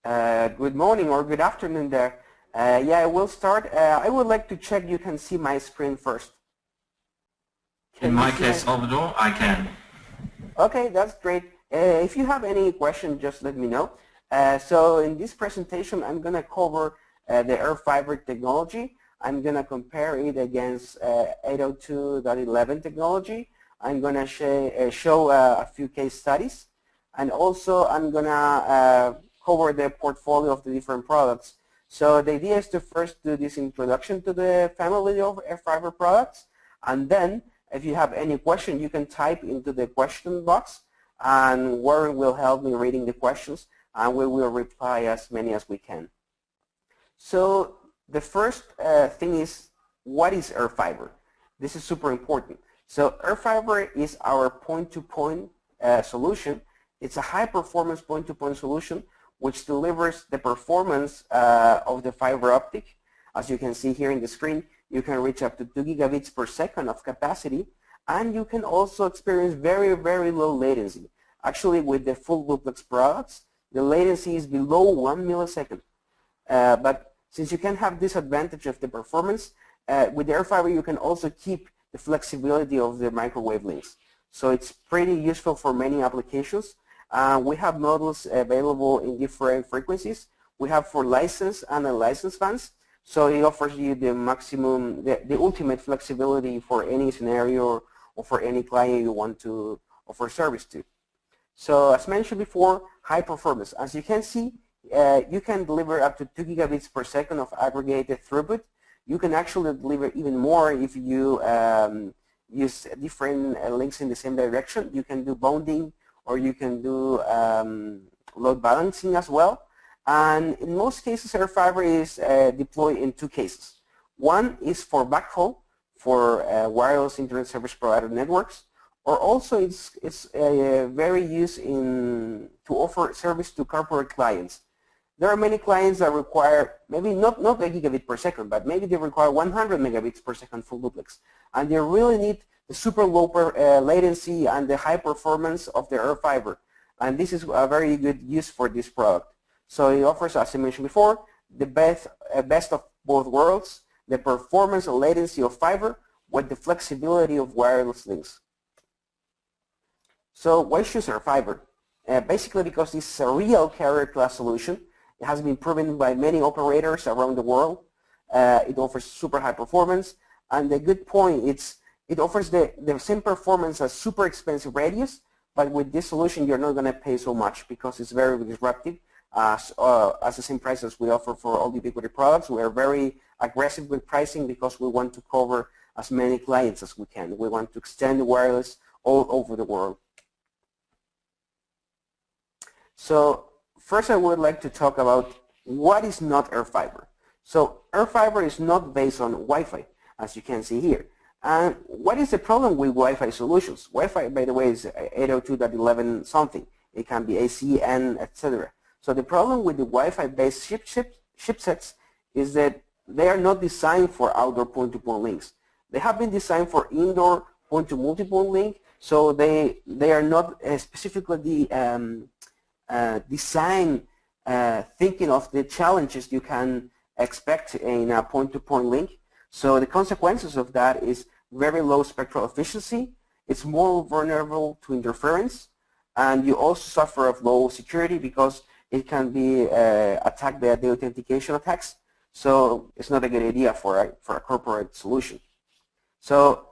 Good morning or good afternoon there. Yeah, we'll start. I would like to check you can see my screen first. In my case, Salvador, I can. Okay, that's great. If you have any question, just let me know. So in this presentation, I'm going to cover the airFiber technology. I'm going to compare it against 802.11 technology. I'm going to show a few case studies. And also, I'm going to cover the portfolio of the different products. So the idea is to first do this introduction to the family of airFiber products. And then, if you have any question, you can type into the question box, and Warren will help me reading the questions, and we will reply as many as we can. So the first thing is, what is airFiber? This is super important. So airFiber is our point-to-point solution. It's a high-performance point-to-point solution which delivers the performance of the fiber optic. As you can see here in the screen, you can reach up to 2 gigabits per second of capacity, and you can also experience very, very low latency. Actually, with the full duplex products, the latency is below 1 millisecond. But since you can have this advantage of the performance, with the airFiber you can also keep the flexibility of the microwave links. So it's pretty useful for many applications. We have models available in different frequencies. We have for licensed and unlicensed bands. So it offers you the maximum, the ultimate flexibility for any scenario or for any client you want to offer service to. So as mentioned before, high performance. As you can see, you can deliver up to 2 gigabits per second of aggregated throughput. You can actually deliver even more if you use different links in the same direction. You can do bounding, or you can do load balancing as well. And in most cases, airFiber is deployed in two cases. One is for backhaul, for wireless internet service provider networks, or also it's very used to offer service to corporate clients. There are many clients that require maybe not a gigabit per second, but maybe they require 100 megabits per second full duplex, and they really need the super low latency and the high performance of the airFiber. And this is a very good use for this product. So it offers, as I mentioned before, the best of both worlds, the performance and latency of fiber with the flexibility of wireless links. So why choose airFiber? Basically because it's a real carrier class solution. It has been proven by many operators around the world. It offers super high performance, and the good point is it offers the same performance as super expensive radios, but with this solution you're not going to pay so much because it's very disruptive. As the same price as we offer for all Ubiquiti products. We are very aggressive with pricing because we want to cover as many clients as we can. We want to extend the wireless all over the world. So first I would like to talk about what is not airFiber. So airFiber is not based on Wi-Fi, as you can see here. And what is the problem with Wi-Fi solutions? Wi-Fi, by the way, is 802.11 something. It can be AC, N, etc. So the problem with the Wi-Fi based chipsets is that they are not designed for outdoor point-to-point links. They have been designed for indoor point-to-multipoint link, so they are not specifically designed thinking of the challenges you can expect in a point-to-point link. So the consequences of that is very low spectral efficiency. It's more vulnerable to interference, and you also suffer of low security because it can be attacked by the authentication attacks. So it's not a good idea for a corporate solution. So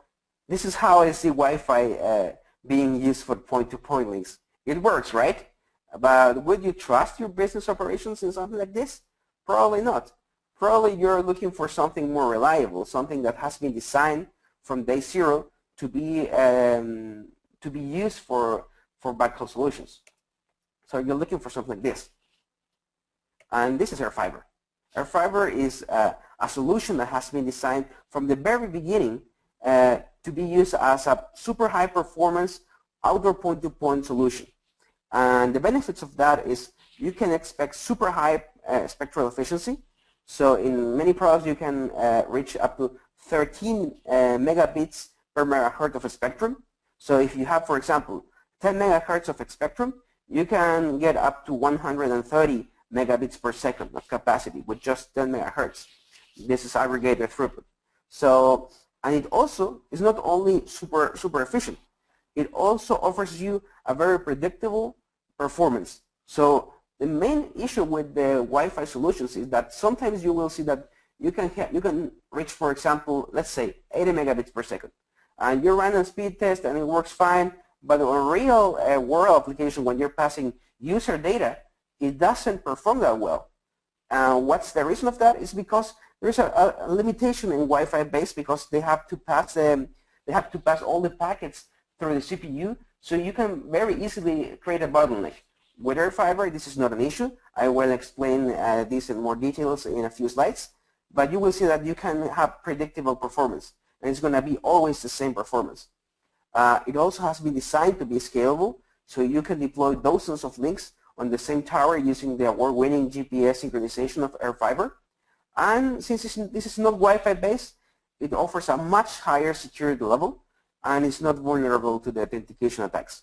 this is how I see Wi-Fi being used for point-to-point links. It works, right? But would you trust your business operations in something like this? Probably not. Probably you're looking for something more reliable, something that has been designed from day zero to be used for backhaul solutions. So you're looking for something like this. And this is airFiber. airFiber is a solution that has been designed from the very beginning to be used as a super high performance outdoor point-to-point solution. And the benefits of that is you can expect super high spectral efficiency. So in many products you can reach up to 13 megabits per megahertz of a spectrum. So if you have, for example, 10 megahertz of a spectrum, you can get up to 130 megabits per second of capacity with just 10 megahertz. This is aggregated throughput. So, and it also is not only super efficient, it also offers you a very predictable performance. So the main issue with the Wi-Fi solutions is that sometimes you will see that you can reach, for example, let's say 80 megabits per second, and you run a speed test and it works fine. But on real world application, when you're passing user data, it doesn't perform that well. What's the reason of that? Is because there's a limitation in Wi-Fi base, because they have to pass all the packets through the CPU, so you can very easily create a bottleneck. With airFiber, this is not an issue. I will explain this in more details in a few slides, but you will see that you can have predictable performance, and it's going to be always the same performance. It also has been designed to be scalable, so you can deploy dozens of links on the same tower using the award-winning GPS synchronization of airFiber. And since this is not Wi-Fi based, it offers a much higher security level, and it's not vulnerable to the authentication attacks.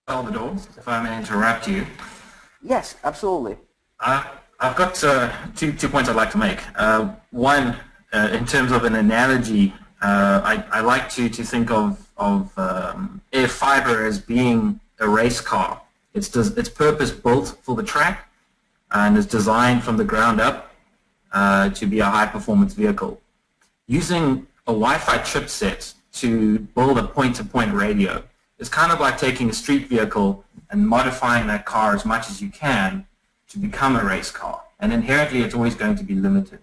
Salvador, if I may interrupt you. Yes, absolutely. I've got two points I'd like to make. One, in terms of an analogy, I like to think of airFiber as being a race car. It's purpose built for the track, and is designed from the ground up to be a high-performance vehicle. Using a Wi-Fi chipset to build a point-to-point radio is kind of like taking a street vehicle and modifying that car as much as you can to become a race car. And inherently, it's always going to be limited.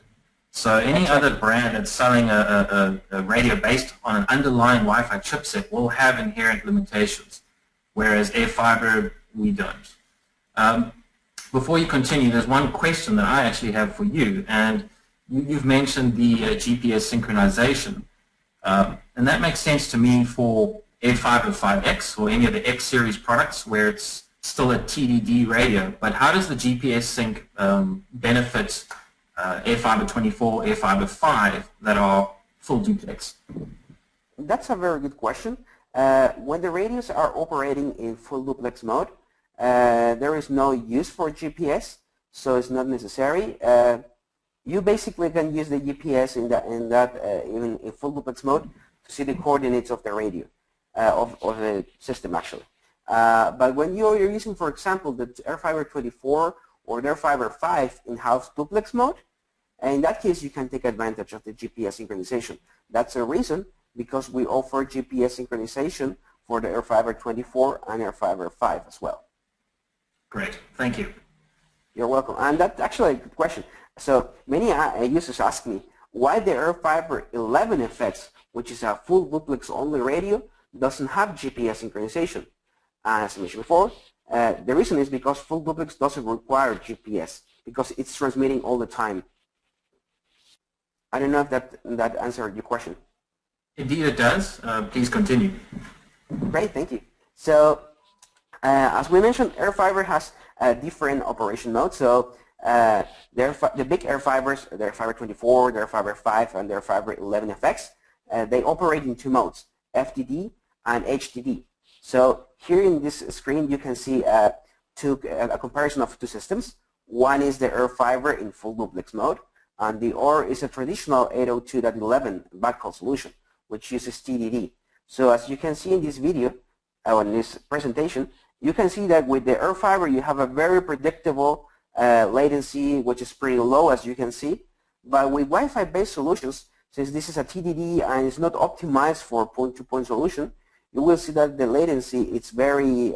So any other brand that's selling a radio based on an underlying Wi-Fi chipset will have inherent limitations, whereas airFiber, we don't. Before you continue, there's one question that I actually have for you, and you've mentioned the GPS synchronization, and that makes sense to me for airFiberX or any of the X series products where it's still a TDD radio. But how does the GPS sync benefit airFiber 24, airFiber 5 that are full duplex? That's a very good question. When the radios are operating in full duplex mode, there is no use for GPS, so it's not necessary. You basically can use the GPS even in full duplex mode to see the coordinates of the radio, of the system actually. But when you're using, for example, the airFiber 24 or the airFiber 5 in house duplex mode, in that case you can take advantage of the GPS synchronization. That's the reason, because we offer GPS synchronization for the airFiber 24 and airFiber 5 as well. Great, thank you. You're welcome. And that's actually a good question. So many users ask me why the airFiber 11FX, which is a full duplex only radio, doesn't have GPS synchronization. As I mentioned before, the reason is because full duplex doesn't require GPS, because it's transmitting all the time. I don't know if that answered your question. Indeed it does. Please continue. Great, thank you. So as we mentioned, airFiber has different operation modes. So the big airFibers, the airFiber 24, the airFiber 5, and the airFiber 11FX, they operate in two modes, FDD and HDD. So here in this screen, you can see a comparison of two systems. One is the airFiber in full duplex mode, and the other is a traditional 802.11 backhaul solution, which uses TDD. So as you can see in this video, or in this presentation, you can see that with the airFiber, you have a very predictable latency, which is pretty low, as you can see. But with Wi-Fi based solutions, since this is a TDD and it's not optimized for point-to-point solution, you will see that the latency is very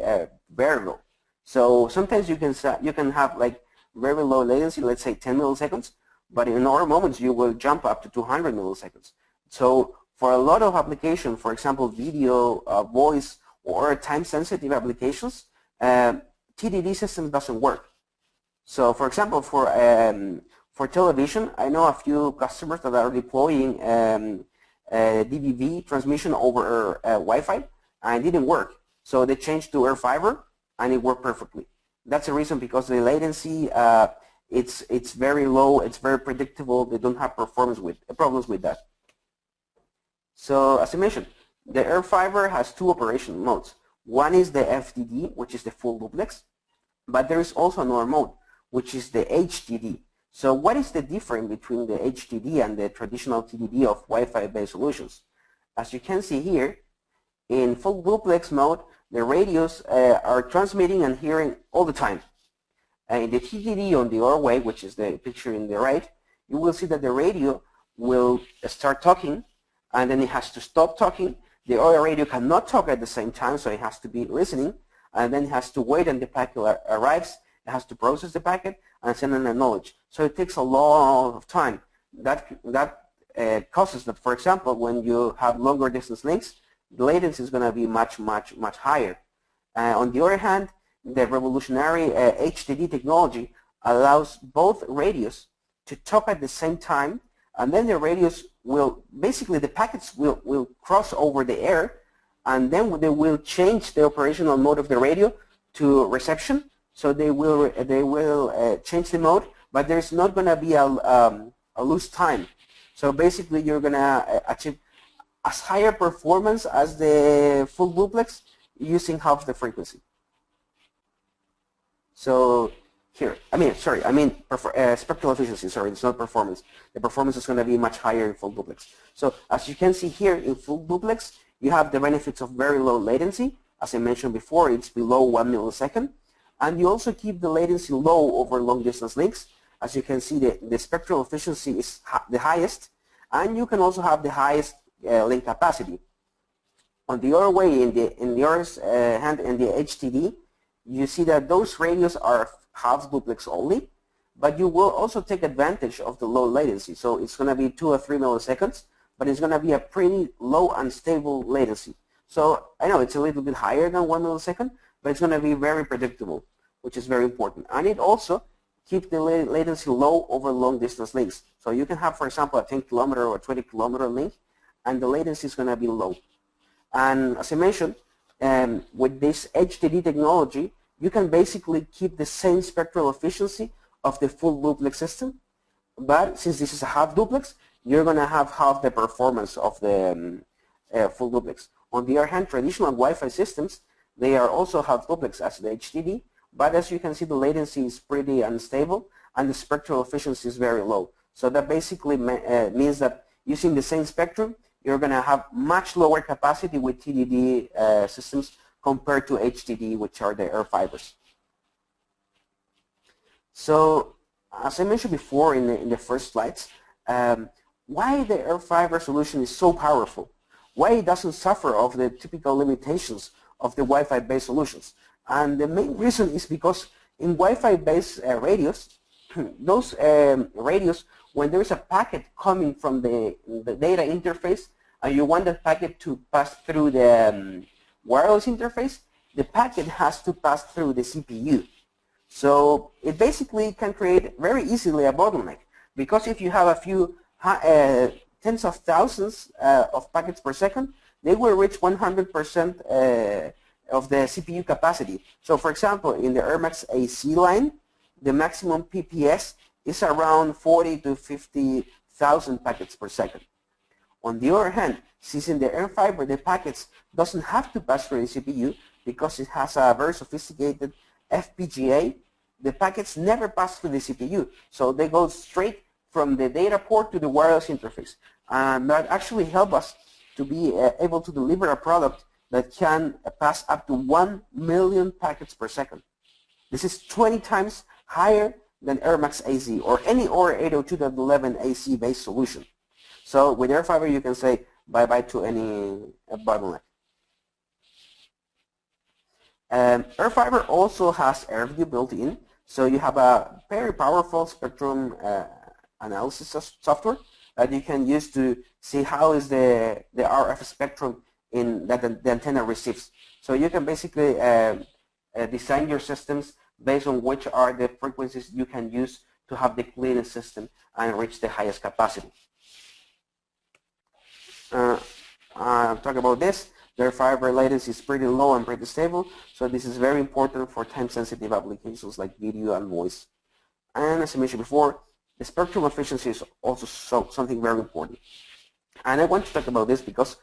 variable. So sometimes you can have like very low latency, let's say 10 milliseconds, but in other moments you will jump up to 200 milliseconds. So for a lot of applications, for example, video, voice, or time-sensitive applications, TDD system doesn't work. So for example, for television, I know a few customers that are deploying DVB transmission over Wi-Fi, and it didn't work. So they changed to airFiber, and it worked perfectly. That's the reason, because the latency, it's very low, it's very predictable. They don't have problems with that. So as I mentioned, the airFiber has two operation modes. One is the FDD, which is the full duplex, but there is also another mode, which is the HDD. So what is the difference between the HDD and the traditional TDD of Wi-Fi based solutions? As you can see here, in full duplex mode, the radios are transmitting and hearing all the time. In the TDD on the other way, which is the picture in the right, you will see that the radio will start talking and then it has to stop talking. The other radio cannot talk at the same time, so it has to be listening, and then it has to wait until the packet arrives. It has to process the packet and send an acknowledge. So it takes a lot of time. That causes that, for example, when you have longer distance links, the latency is going to be much higher. On the other hand, the revolutionary HDD technology allows both radios to talk at the same time, and then the radios will, basically the packets will cross over the air, and then they will change the operational mode of the radio to reception. So they will change the mode, but there's not going to be a loose time. So basically you're going to achieve as higher performance as the full duplex using half the frequency. So here, spectral efficiency, sorry, it's not performance. The performance is going to be much higher in full duplex. So as you can see here in full duplex, you have the benefits of very low latency. As I mentioned before, it's below 1 millisecond. And you also keep the latency low over long distance links. As you can see, the spectral efficiency is the highest, and you can also have the highest link capacity. On the other way, in the other hand, in the HDD, you see that those radios are half duplex only, but you will also take advantage of the low latency. So it's going to be 2 or 3 milliseconds, but it's going to be a pretty low and stable latency. So I know it's a little bit higher than 1 millisecond, but it's going to be very predictable, which is very important. And it also keeps the latency low over long distance links. So you can have, for example, a 10-kilometer or 20-kilometer link, and the latency is going to be low. And as I mentioned, with this HDD technology, you can basically keep the same spectral efficiency of the full duplex system, but since this is a half duplex, you're going to have half the performance of the full duplex. On the other hand, traditional Wi-Fi systems, they are also half duplex as the HDD, but as you can see, the latency is pretty unstable and the spectral efficiency is very low. So that basically means that using the same spectrum, you're going to have much lower capacity with TDD systems compared to HDD, which are the airFibers. So, as I mentioned before in the first slides, why the airFiber solution is so powerful? Why it doesn't suffer of the typical limitations of the Wi-Fi based solutions? And the main reason is because in Wi-Fi based radios, those radios, when there is a packet coming from the data interface, and you want that packet to pass through the wireless interface, the packet has to pass through the CPU. So it basically can create very easily a bottleneck, because if you have a few tens of thousands of packets per second, they will reach 100% of the CPU capacity. So for example, in the airMax AC line, the maximum PPS is around 40 to 50,000 packets per second. On the other hand, since in the airFiber the packets doesn't have to pass through the CPU because it has a very sophisticated FPGA, the packets never pass through the CPU. So they go straight from the data port to the wireless interface. And that actually helps us to be able to deliver a product that can pass up to 1 million packets per second. This is 20 times higher than airMax AC or any other 802.11 AC based solution. So with airFiber you can say bye-bye to any bottleneck. airFiber also has AirView built in, so you have a very powerful spectrum analysis software that you can use to see how is the RF spectrum in that the antenna receives. So you can basically design your systems based on which are the frequencies you can use to have the cleanest system and reach the highest capacity. Talk about this. Their fiber latency is pretty low and pretty stable, so this is very important for time-sensitive applications like video and voice. And as I mentioned before, the spectrum efficiency is also something very important. And I want to talk about this because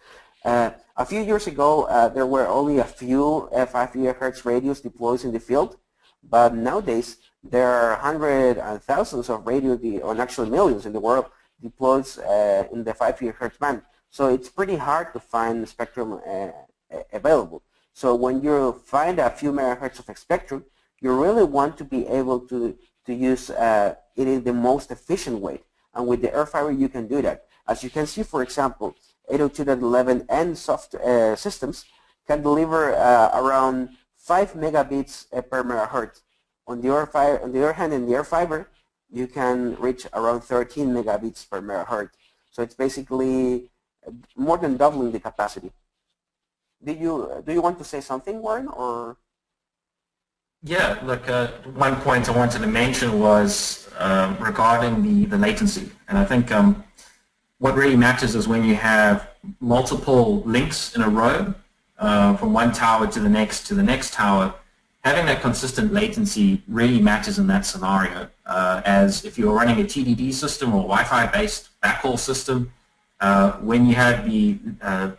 a few years ago there were only a few 5 GHz radios deployed in the field, but nowadays There are hundreds and thousands of radio, or actually millions in the world, deployed in the 5 GHz band. So it's pretty hard to find spectrum available. So when you find a few megahertz of spectrum, you really want to be able to use it in the most efficient way. And with the airFiber, you can do that. As you can see, for example, 802.11n soft systems can deliver around 5 megabits per megahertz. On the other hand, in the airFiber, you can reach around 13 megabits per megahertz. So it's basically more than doubling the capacity. Do you want to say something, Warren, or? Yeah, look, one point I wanted to mention was regarding the latency. And I think what really matters is when you have multiple links in a row from one tower to the next tower, having that consistent latency really matters in that scenario. As if you're running a TDD system or Wi-Fi based backhaul system, when you have the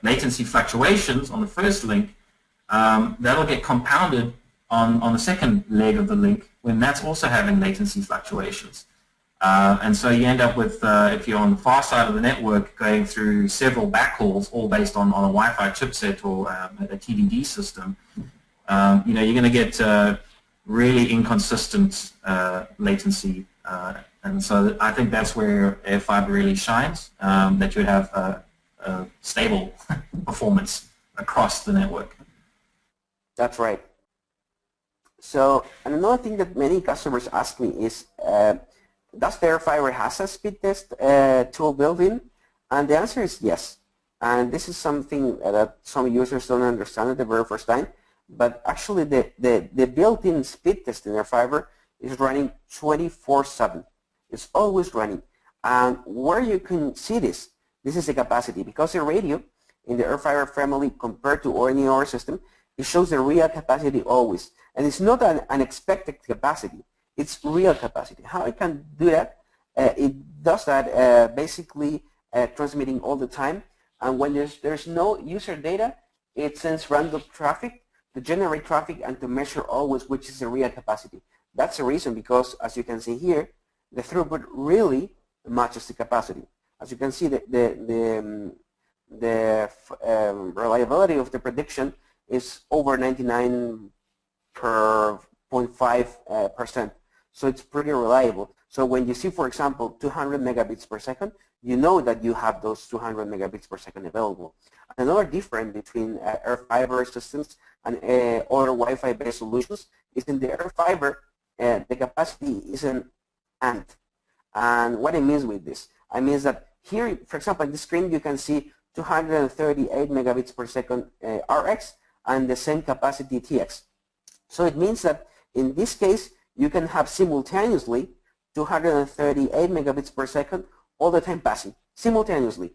latency fluctuations on the first link, that'll get compounded on the second leg of the link when that's also having latency fluctuations. And so you end up with, if you're on the far side of the network, going through several backhauls, all based on a Wi-Fi chipset or a TDD system, you're going to get really inconsistent latency. And so I think that's where airFiber really shines, that you would have a stable performance across the network. That's right. So, and another thing that many customers ask me is, does the airFiber has a speed test tool built in? And the answer is yes. And this is something that some users don't understand at the very first time. But actually, the built-in speed test in airFiber is running 24/7. It's always running. And where you can see this is the capacity. Because the radio in the airFiber family, compared to any other system, it shows the real capacity always. And it's not an unexpected capacity. It's real capacity. How it can do that? It does that basically transmitting all the time. And when there's no user data, it sends random traffic to generate traffic and to measure always which is the real capacity. That's the reason, because as you can see here, the throughput really matches the capacity. As you can see, the reliability of the prediction is over 99.5%. So it's pretty reliable. So when you see, for example, 200 megabits per second, you know that you have those 200 megabits per second available. Another difference between airFiber systems and other Wi-Fi based solutions is in the airFiber, the capacity is an AND. And what it means with this, I mean that here, for example, on the screen you can see 238 megabits per second RX and the same capacity TX. So it means that in this case, you can have simultaneously 238 megabits per second all the time passing, simultaneously.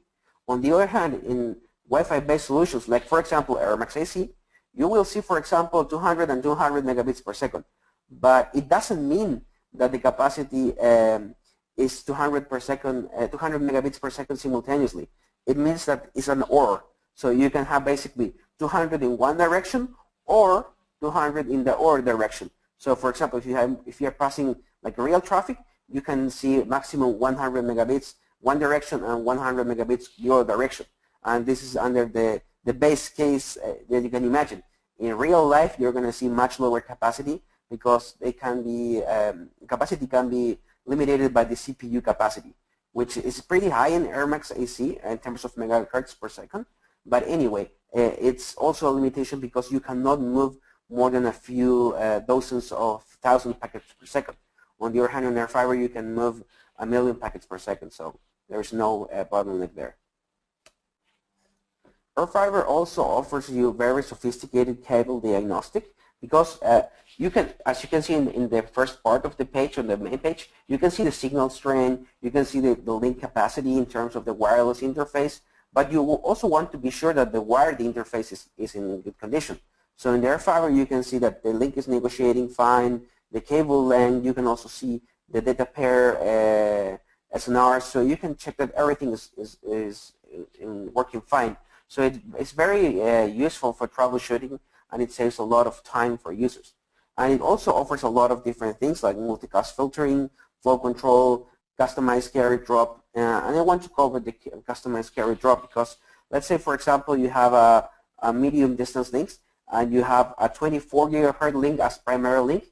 On the other hand, in Wi-Fi based solutions, like for example airMax AC, you will see, for example, 200 and 200 megabits per second. But it doesn't mean that the capacity is 200 megabits per second simultaneously. It means that it's an OR. So you can have basically 200 in one direction or 200 in the OR direction. So for example, if you're passing like real traffic, you can see maximum 100 megabits one direction and 100 megabits the other direction. And this is under the base case that you can imagine. In real life, you're going to see much lower capacity because they can be capacity can be limited by the CPU capacity, which is pretty high in airMax AC in terms of megahertz per second. But anyway, it's also a limitation because you cannot move more than a few dozens of thousand packets per second. On the other hand, on airFiber, you can move 1 million packets per second, so there's no bottleneck there. airFiber also offers you very sophisticated cable diagnostic because you can, as you can see in the first part of the page, on the main page, you can see the signal strength, you can see the link capacity in terms of the wireless interface, but you will also want to be sure that the wired interface is in good condition. So in the airFiber, you can see that the link is negotiating fine, the cable length, you can also see the data pair SNR, so you can check that everything is working fine. So it's very useful for troubleshooting, and it saves a lot of time for users. And it also offers a lot of different things like multicast filtering, flow control, customized carry drop. And I want to cover the customized carry drop because let's say, for example, you have a medium distance links and you have a 24 gigahertz link as primary link,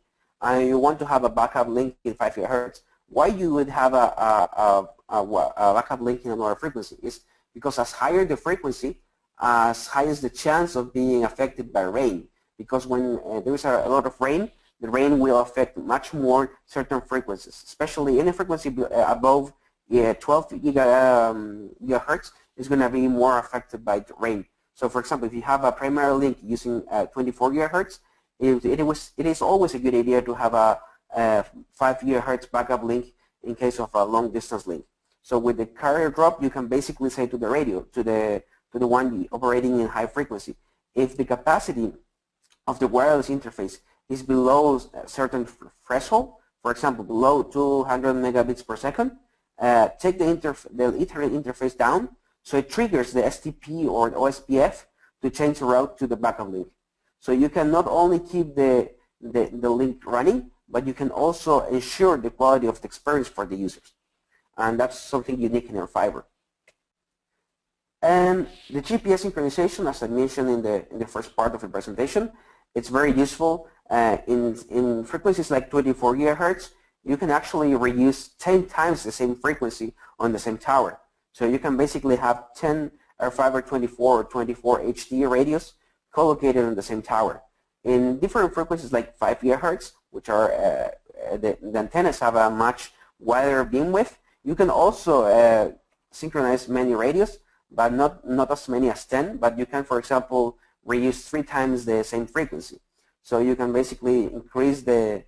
and you want to have a backup link in 5 gigahertz. Why you would have a backup link in another frequency is because as higher the frequency, as high is the chance of being affected by rain. Because when there is a lot of rain, the rain will affect much more certain frequencies, especially any frequency above 12 gigahertz is going to be more affected by the rain. So for example, if you have a primary link using 24 gigahertz, it is always a good idea to have a 5 gigahertz backup link in case of a long distance link. So with the carrier drop, you can basically say to the radio, to the one operating in high frequency, if the capacity of the wireless interface is below a certain threshold, for example, below 200 megabits per second, take the Ethernet interface down, so it triggers the STP or the OSPF to change the route to the backup link. So you can not only keep the link running, but you can also ensure the quality of the experience for the users. And that's something unique in airFiber. And the GPS synchronization, as I mentioned in the first part of the presentation, it's very useful. In frequencies like 24 gigahertz, you can actually reuse 10 times the same frequency on the same tower. So you can basically have 10 airFiber 24 or 24 HD radios co-located on the same tower. In different frequencies like 5 gigahertz, which are the antennas have a much wider beam width, you can also synchronize many radios, but not as many as 10, but you can, for example, reuse 3 times the same frequency. So you can basically increase the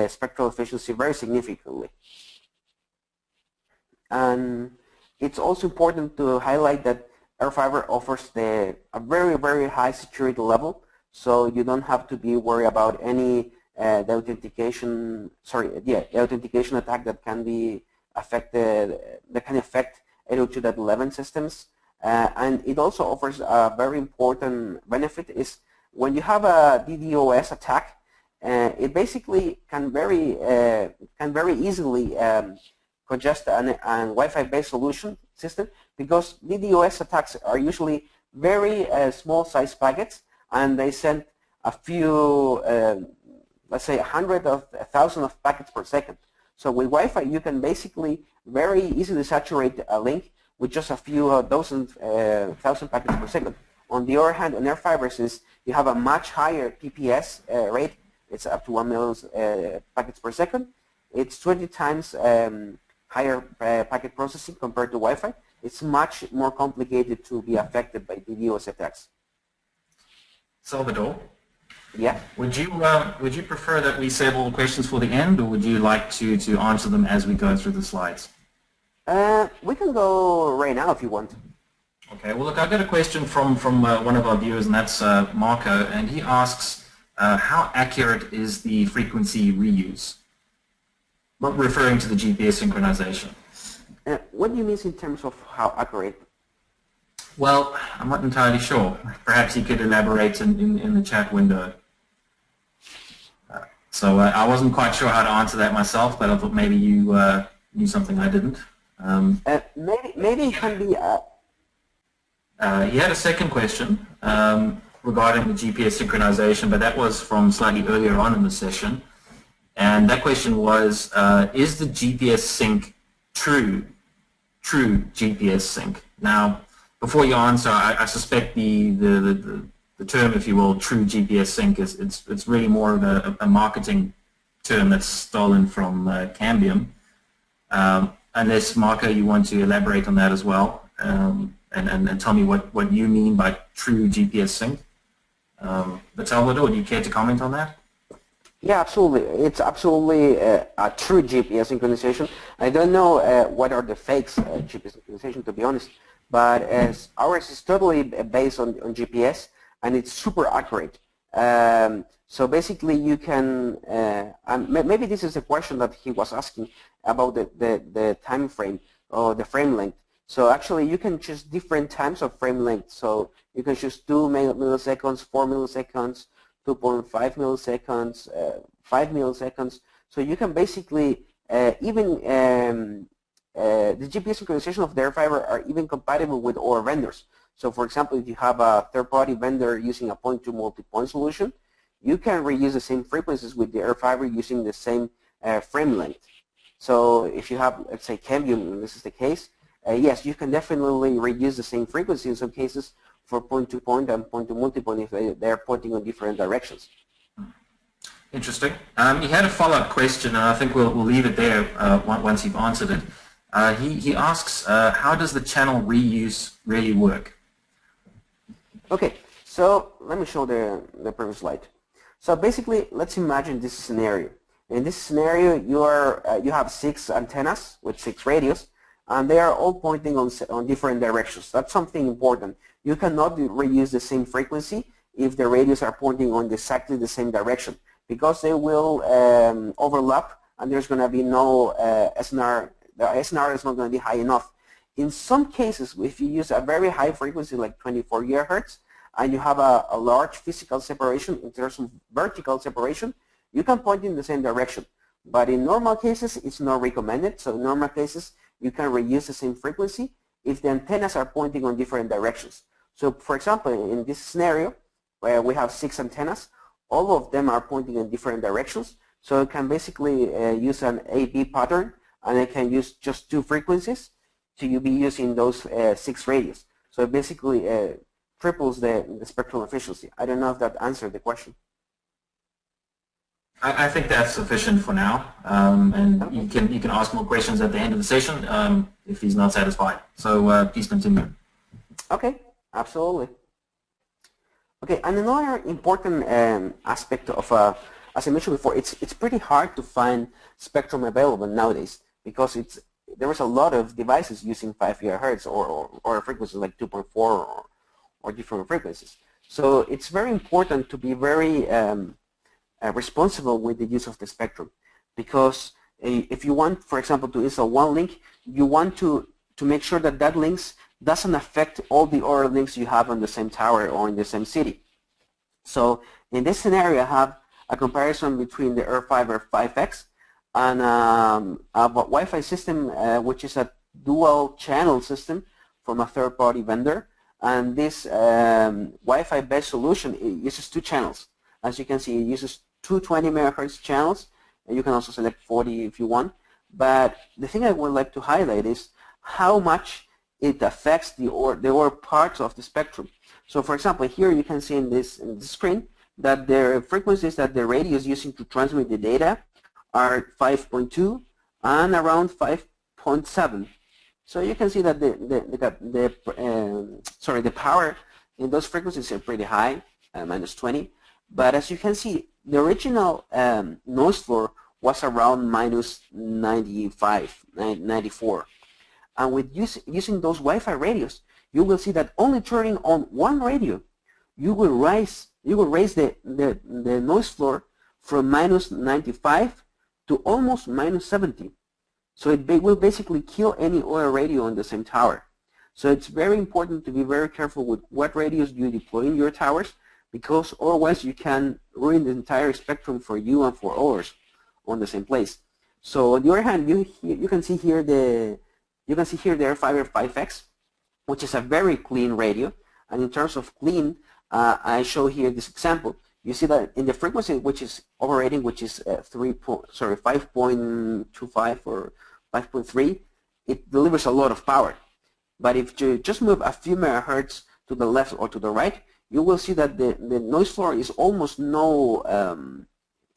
spectral efficiency very significantly. And it's also important to highlight that airFiber offers a very, very high security level, so you don't have to be worried about any the authentication attack that can be affected, that can affect 802.11 systems. And it also offers a very important benefit is when you have a DDoS attack, it basically can very easily congest a Wi-Fi based solution system, because DDoS attacks are usually very small size packets, and they send a few, let's say 100 of 1,000 of packets per second. So with Wi-Fi, you can basically very easily saturate a link with just a few thousand packets per second. On the other hand, on airFiber, since you have a much higher PPS rate, it's up to 1 million packets per second. It's 20 times higher packet processing compared to Wi-Fi. It's much more complicated to be affected by DDoS attacks. Salvador? Yeah? Would you prefer that we save all the questions for the end, or would you like to answer them as we go through the slides? We can go right now if you want. Okay, well look, I've got a question from one of our viewers, and that's Marco, and he asks, how accurate is the frequency reuse? Not referring to the GPS synchronization. What do you mean in terms of how accurate? Well, I'm not entirely sure. Perhaps you could elaborate in the chat window. So I wasn't quite sure how to answer that myself, but I thought maybe you knew something I didn't. Maybe it can be... He had a second question regarding the GPS synchronization, but that was from slightly earlier on in the session. And that question was, is the GPS sync true GPS sync? Now, before you answer, I suspect the term, if you will, true GPS sync it's really more of a marketing term that's stolen from Cambium. Unless, Marco, you want to elaborate on that as well, and tell me what you mean by true GPS sync. But Salvador, do you care to comment on that? Yeah, absolutely. It's absolutely a true GPS synchronization. I don't know what are the fakes GPS synchronization, to be honest, but ours is totally based on GPS, and it's super accurate. So basically, you can maybe this is a question that he was asking about the time frame or the frame length. So actually, you can choose different times of frame length. So you can choose 2 milliseconds, 4 milliseconds, 2.5 milliseconds, 5 milliseconds. So you can basically the GPS synchronization of the airFiber are even compatible with other vendors. So for example, if you have a third-party vendor using a point-to-multipoint solution, you can reuse the same frequencies with the airFiber using the same frame length. So if you have, let's say, Cambium, and this is the case, yes, you can definitely reuse the same frequency in some cases for point-to-point and point-to-multipoint if they're pointing in different directions. Interesting. You had a follow-up question, and I think we'll leave it there once you've answered it. He asks, how does the channel reuse really work? Okay, so let me show the previous slide. So basically, let's imagine this scenario. In this scenario, you have 6 antennas with 6 radios, and they are all pointing on different directions. That's something important. You cannot reuse the same frequency if the radios are pointing on exactly the same direction, because they will overlap, and there's going to be no SNR. The SNR is not going to be high enough. In some cases, if you use a very high frequency like 24 gigahertz, and you have a large physical separation in terms of vertical separation, you can point in the same direction. But in normal cases, it's not recommended. So in normal cases, you can reuse the same frequency if the antennas are pointing on different directions. So for example, in this scenario, where we have 6 antennas, all of them are pointing in different directions. So you can basically use an A-B pattern, and I can use just 2 frequencies to be using those 6 radios. So it basically triples the spectral efficiency. I don't know if that answered the question. I think that's sufficient for now, and Okay. you can ask more questions at the end of the session if he's not satisfied. So please continue. Okay, absolutely. Okay, and another important aspect of, as I mentioned before, it's pretty hard to find spectrum available nowadays because there is a lot of devices using 5 gigahertz or frequencies like 2.4 or different frequencies. So it's very important to be very responsible with the use of the spectrum, because if you want, for example, to install one link, you want to make sure that that link doesn't affect all the other links you have on the same tower or in the same city. So in this scenario, I have a comparison between the airFiber 5X and a Wi-Fi system, which is a dual channel system from a third-party vendor. And this Wi-Fi based solution, it uses 2 channels. As you can see, it uses 2 20 megahertz channels, and you can also select 40 if you want. But the thing I would like to highlight is how much it affects the other parts of the spectrum. So for example, here you can see in this screen that the frequencies that the radio is using to transmit the data are 5.2 and around 5.7. So you can see that the power in those frequencies are pretty high, minus 20. But as you can see, the original noise floor was around minus 95, 94. And with using those Wi-Fi radios, you will see that only turning on one radio, you will raise the noise floor from minus 95 to almost minus 70. So it will basically kill any other radio on the same tower. So it's very important to be very careful with what radios you deploy in your towers, because otherwise you can ruin the entire spectrum for you and for others on the same place. So on the other hand, you can see here the airFiber 5X, which is a very clean radio. And in terms of clean, I show here this example. You see that in the frequency which is operating, which is 5.25 or 5.3, it delivers a lot of power. But if you just move a few megahertz to the left or to the right, you will see that the noise floor is almost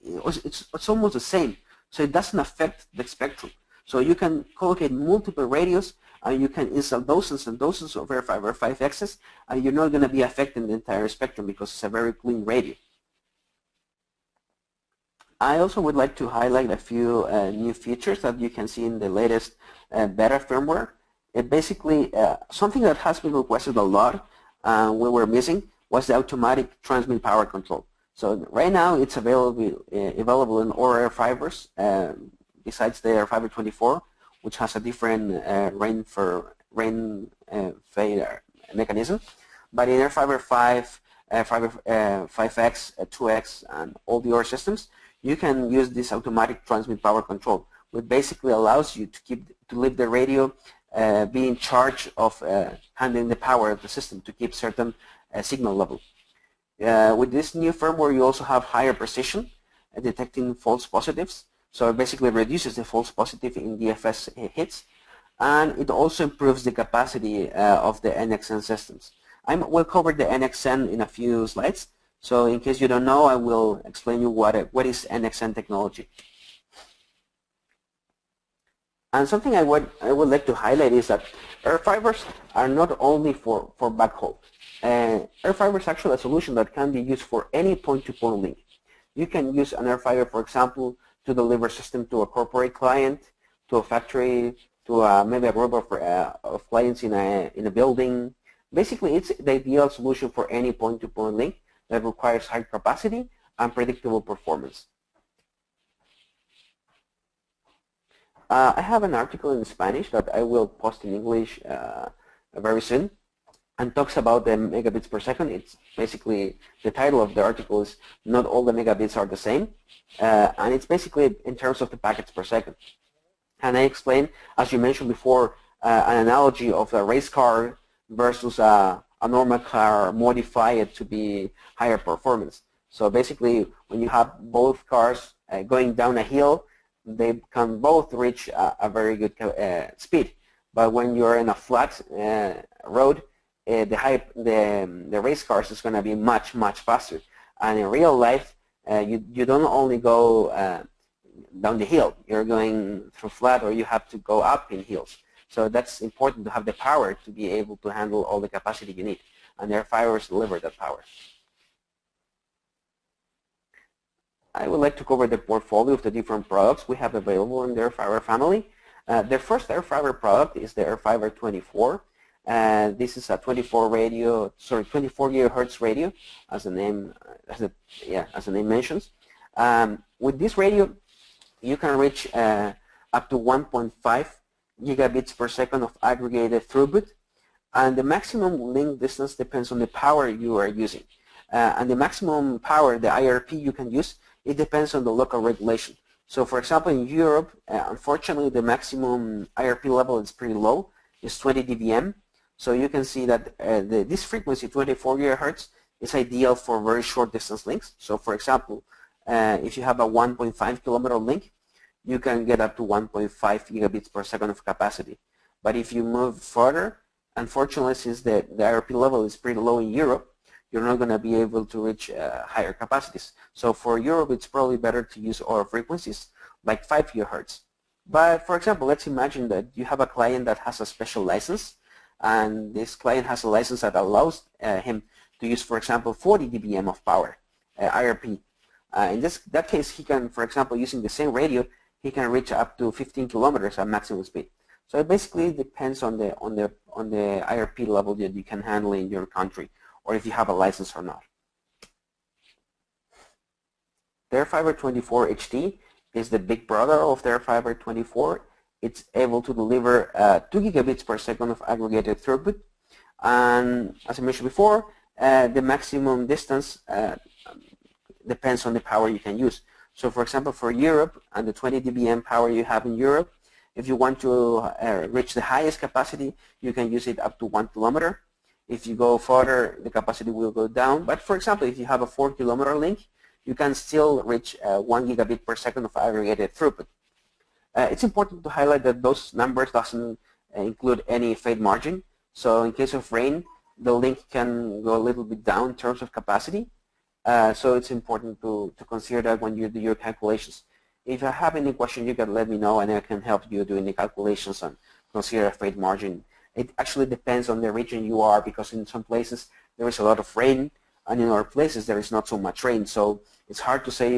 it's almost the same. So it doesn't affect the spectrum. So you can collocate multiple radios, and you can install dozens and dozens of airFiber 5Xs, and you're not going to be affecting the entire spectrum because it's a very clean radio. I also would like to highlight a few new features that you can see in the latest beta firmware. Basically, something that has been requested a lot, we were missing, was the automatic transmit power control. So right now it's available in all airFibers, besides the airFiber 24, which has a different rain fade mechanism. But in airFiber 5, Fibre 5X, 2X, and all the other systems, you can use this automatic transmit power control, which basically allows you to leave the radio be in charge of handling the power of the system to keep certain signal level. With this new firmware, you also have higher precision at detecting false positives. So it basically reduces the false positive in DFS hits, and it also improves the capacity of the NXN systems. We'll cover the NXN in a few slides. So in case you don't know, I will explain you what is NXN technology. And something I would like to highlight is that airFibers are not only for backhaul. airFiber is actually a solution that can be used for any point-to-point link. You can use an airFiber, for example, to deliver system to a corporate client, to a factory, to maybe a group of clients in a building. Basically, it's the ideal solution for any point-to-point link that requires high capacity and predictable performance. I have an article in Spanish that I will post in English very soon, and talks about the megabits per second. It's basically, the title of the article is "Not All the Megabits Are the Same," and it's basically in terms of the packets per second. And I explain, as you mentioned before, an analogy of a race car versus a normal car modified to be higher performance. So basically, when you have both cars going down a hill, they can both reach a very good speed. But when you're in a flat road, the race cars is going to be much faster. And in real life, you don't only go down the hill. You're going through flat, or you have to go up in hills. So that's important to have the power to be able to handle all the capacity you need. And airFibers deliver that power. I would like to cover the portfolio of the different products we have available in the airFiber family. The first airFiber product is the airFiber 24. This is a 24 gigahertz radio, as the name mentions. With this radio, you can reach up to 1.5 gigabits per second of aggregated throughput, and the maximum link distance depends on the power you are using. And the maximum power, the IRP you can use, it depends on the local regulation. So for example, in Europe, unfortunately, the maximum IRP level is pretty low. It's 20 dBm. So you can see that this frequency, 24 gigahertz, is ideal for very short distance links. So for example, if you have a 1.5 kilometer link, you can get up to 1.5 gigabits per second of capacity. But if you move further, unfortunately, since the IRP level is pretty low in Europe, you're not going to be able to reach higher capacities. So for Europe, it's probably better to use other frequencies, like 5 gigahertz. But for example, let's imagine that you have a client that has a special license, and this client has a license that allows him to use, for example, 40 dBm of power, IRP. In that case, he can, for example, using the same radio, he can reach up to 15 kilometers at maximum speed. So it basically depends on the IRP level that you can handle in your country, or if you have a license or not. The airFiber 24 HD is the big brother of the airFiber 24. It's able to deliver 2 gigabits per second of aggregated throughput. And as I mentioned before, the maximum distance depends on the power you can use. So for example, for Europe and the 20 dBm power you have in Europe, if you want to reach the highest capacity, you can use it up to 1 kilometer. If you go further, the capacity will go down. But for example, if you have a 4 kilometer link, you can still reach 1 gigabit per second of aggregated throughput. It's important to highlight that those numbers doesn't include any fade margin. So in case of rain, the link can go a little bit down in terms of capacity. So it's important to consider that when you do your calculations. If you have any question, you can let me know, and I can help you doing the calculations and consider a fade margin. It actually depends on the region you are, because in some places there is a lot of rain, and in other places there is not so much rain. So it's hard to say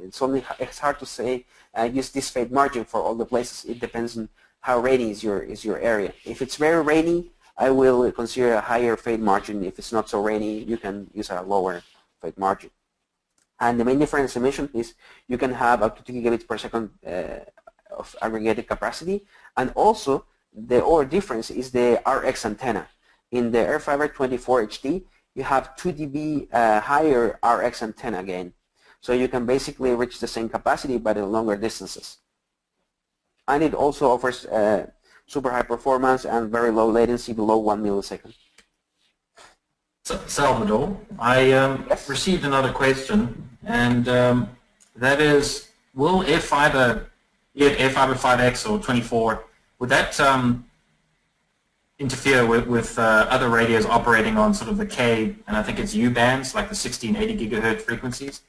it's hard to say use this fade margin for all the places. It depends on how rainy is your area. If it's very rainy, I will consider a higher fade margin. If it's not so rainy, you can use a lower fade margin. And the main difference I mentioned is you can have up to 2 gigabits per second of aggregated capacity, and also the other difference is the RX antenna. In the airFiber 24 HD, you have 2 dB higher RX antenna gain. So you can basically reach the same capacity but at longer distances. And it also offers super high performance and very low latency, below 1 millisecond. Salvador, I Yes? received another question, and that is, will airFiber, airFiber 5X or 24, would that interfere with other radios operating on sort of the K, and I think it's U bands, like the 1680 gigahertz frequencies?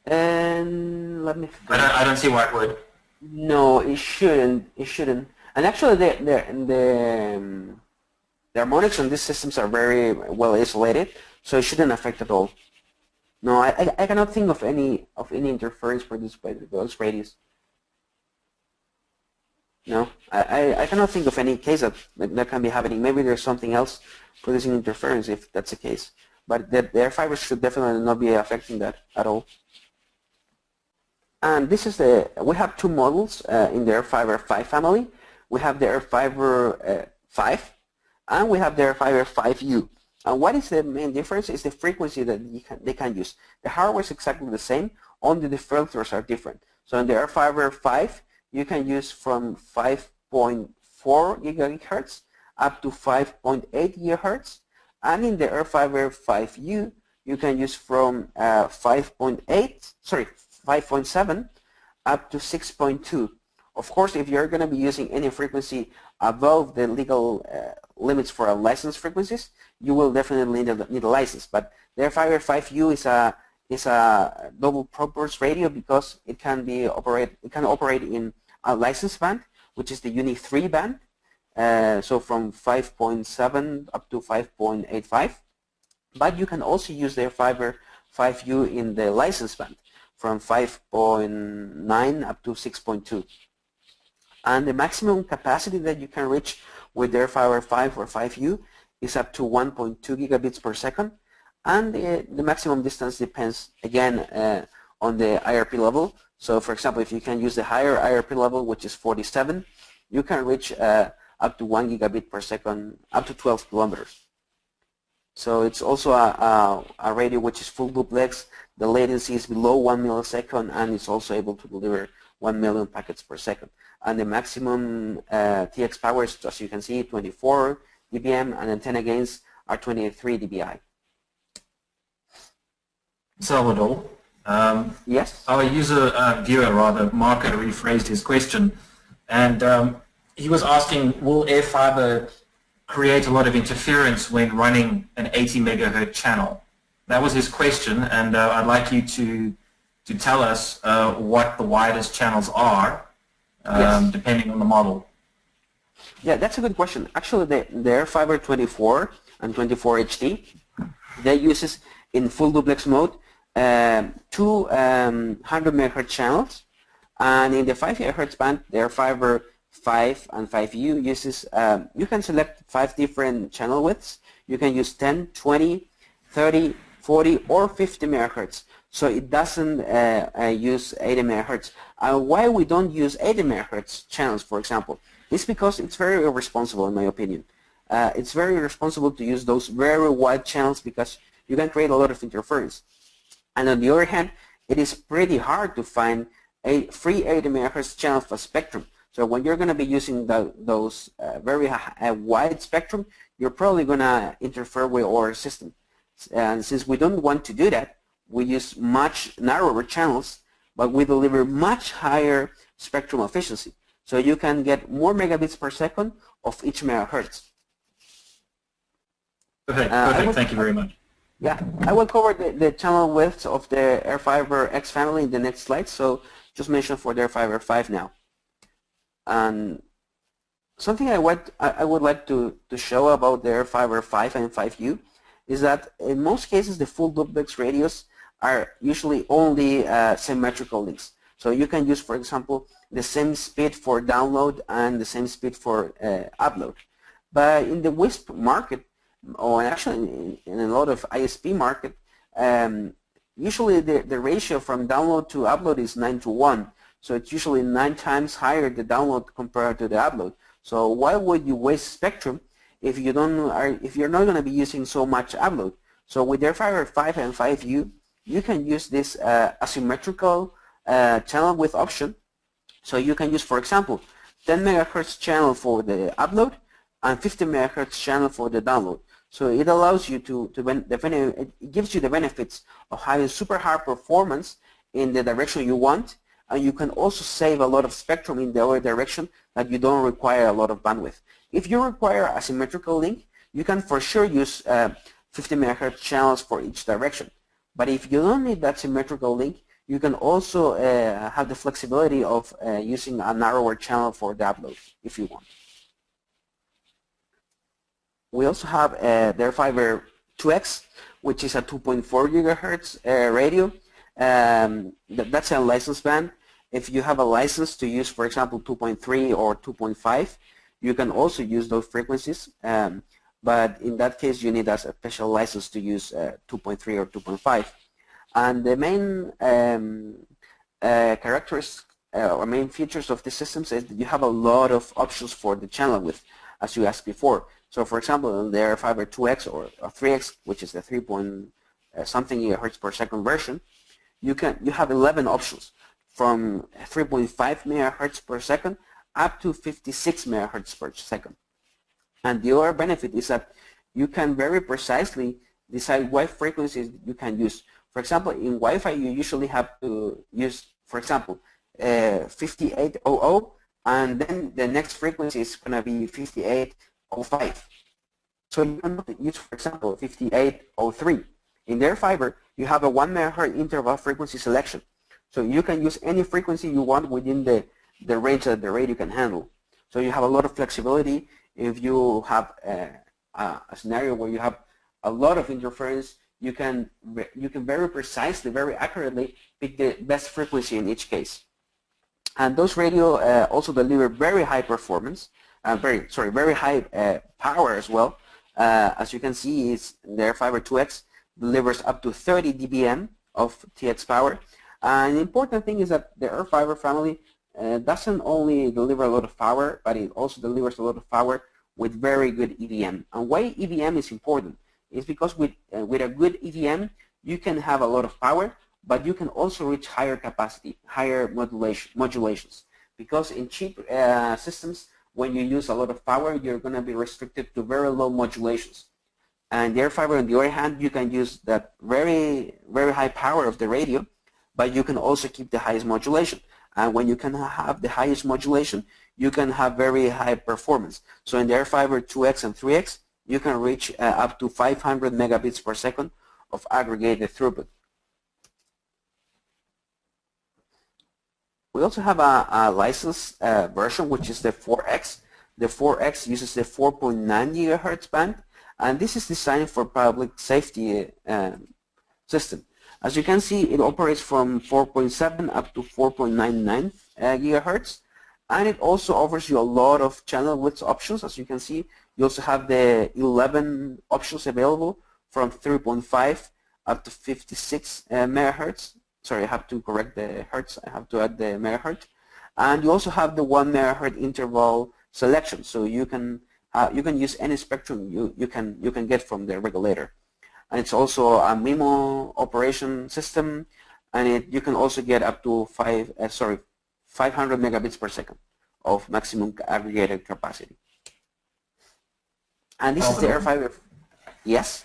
And let me think. I don't see why it would. No, it shouldn't. It shouldn't. And actually, the harmonics on these systems are very well isolated, so it shouldn't affect at all. No, I cannot think of any interference produced by those radios. No, I cannot think of any case that can be happening. Maybe there's something else producing interference if that's the case. But the airFibers should definitely not be affecting that at all. And this is we have two models in the airFiber 5 family. We have the airFiber 5 and we have the airFiber 5U. And what is the main difference is the frequency that they can use. The hardware is exactly the same, only the filters are different. So in the airFiber 5, you can use from 5.4 gigahertz up to 5.8 gigahertz. And in the airFiber 5U, you can use from 5.7 up to 6.2. Of course, if you're going to be using any frequency above the legal limits for licensed frequencies, you will definitely need a license. But the airFiber 5U is a double purpose radio because it can operate in a license band, which is the Uni 3 band, so from 5.7 up to 5.85. But you can also use the airFiber 5U in the license band from 5.9 up to 6.2. And the maximum capacity that you can reach with the airFiber 5 or 5U is up to 1.2 gigabits per second. And the maximum distance depends, again, on the IRP level. So, for example, if you can use the higher IRP level, which is 47, you can reach up to 1 gigabit per second, up to 12 kilometers. So it's also a radio which is full duplex. The latency is below 1 millisecond, and it's also able to deliver 1 million packets per second. And the maximum TX powers, as you can see, 24 dBm, and antenna gains are 23 dBi. Salvador, yes? Our viewer, Marco, rephrased his question, and he was asking, will airFiber create a lot of interference when running an 80 megahertz channel? That was his question, and I'd like you to tell us what the widest channels are, yes, depending on the model. Yeah, that's a good question. Actually, the airFiber 24 and 24 HD, they uses in full duplex mode 200 megahertz channels, and in the 5 gigahertz band, the airFiber 5 and 5U uses, you can select 5 different channel widths. You can use 10, 20, 30, 40, or 50 megahertz. So it doesn't use 80 megahertz. Why we don't use 80 megahertz channels, for example, is because it's very irresponsible, in my opinion. It's very irresponsible to use those very wide channels because you can create a lot of interference. And on the other hand, it is pretty hard to find a free 80 megahertz channel for spectrum. So when you're going to be using those very wide spectrum, you're probably going to interfere with our system. And since we don't want to do that, we use much narrower channels, but we deliver much higher spectrum efficiency. So you can get more megabits per second of each megahertz. Perfect. Thank you very much. Yeah, I will cover the channel widths of the airFiberX family in the next slide. So just mention for the airFiber 5 now. And something I would like to show about the airFiber 5 and 5U is that in most cases the full duplex radios are usually only symmetrical links. So you can use, for example, the same speed for download and the same speed for upload. But in the WISP market, or actually in a lot of ISP market, usually the ratio from download to upload is 9:1. So it's usually 9 times higher the download compared to the upload. So why would you waste spectrum if you're not going to be using so much upload. So with airFiber 5 and 5U, you can use this asymmetrical channel width option. So you can use, for example, 10 megahertz channel for the upload and 50 megahertz channel for the download. So it allows you it gives you the benefits of having super high performance in the direction you want, and you can also save a lot of spectrum in the other direction that you don't require a lot of bandwidth. If you require a symmetrical link, you can for sure use 50 megahertz channels for each direction. But if you don't need that symmetrical link, you can also have the flexibility of using a narrower channel for the upload if you want. We also have the airFiber 2X, which is a 2.4 gigahertz radio. That's a license band. If you have a license to use, for example, 2.3 or 2.5, you can also use those frequencies. But in that case, you need a special license to use 2.3 or 2.5. And the main characteristics or main features of the systems is that you have a lot of options for the channel width, as you asked before. So, for example, in the airFiber 2X or 3X, which is the 3-point-something gigahertz per second version, you have 11 options from 3.5 megahertz per second up to 56 megahertz per second. And the other benefit is that you can very precisely decide what frequencies you can use. For example, in Wi-Fi, you usually have to use, for example, 5800, and then the next frequency is going to be 5805. So you can use, for example, 5803. In the airFiber, you have a 1 megahertz interval frequency selection. So you can use any frequency you want within the range that the radio can handle. So you have a lot of flexibility. If you have a scenario where you have a lot of interference, you can very precisely, very accurately pick the best frequency in each case. And those radio also deliver very high performance, very high power as well. As you can see, the airFiber 2X delivers up to 30 dBm of TX power. And the important thing is that the airFiber family doesn't only deliver a lot of power, but it also delivers a lot of power with very good EVM. And why EVM is important is because with a good EVM, you can have a lot of power, but you can also reach higher capacity, higher modulations. Because in cheap systems, when you use a lot of power, you're going to be restricted to very low modulations. And the airFiber, on the other hand, you can use that very, very high power of the radio, but you can also keep the highest modulation. And when you can have the highest modulation, you can have very high performance. So in the airFiber 2X and 3X, you can reach up to 500 megabits per second of aggregated throughput. We also have a licensed version, which is the 4X. The 4X uses the 4.9 gigahertz band, and this is designed for public safety system. As you can see, it operates from 4.7 up to 4.99 gigahertz, and it also offers you a lot of channel width options. As you can see, you also have the 11 options available from 3.5 up to 56 megahertz. Sorry, I have to correct the hertz. I have to add the megahertz. And you also have the 1 megahertz interval selection, so you can use any spectrum you can get from the regulator. And it's also a MIMO operation system, and you can also get up to 500 megabits per second of maximum aggregated capacity. And this is the airFiber. Yes?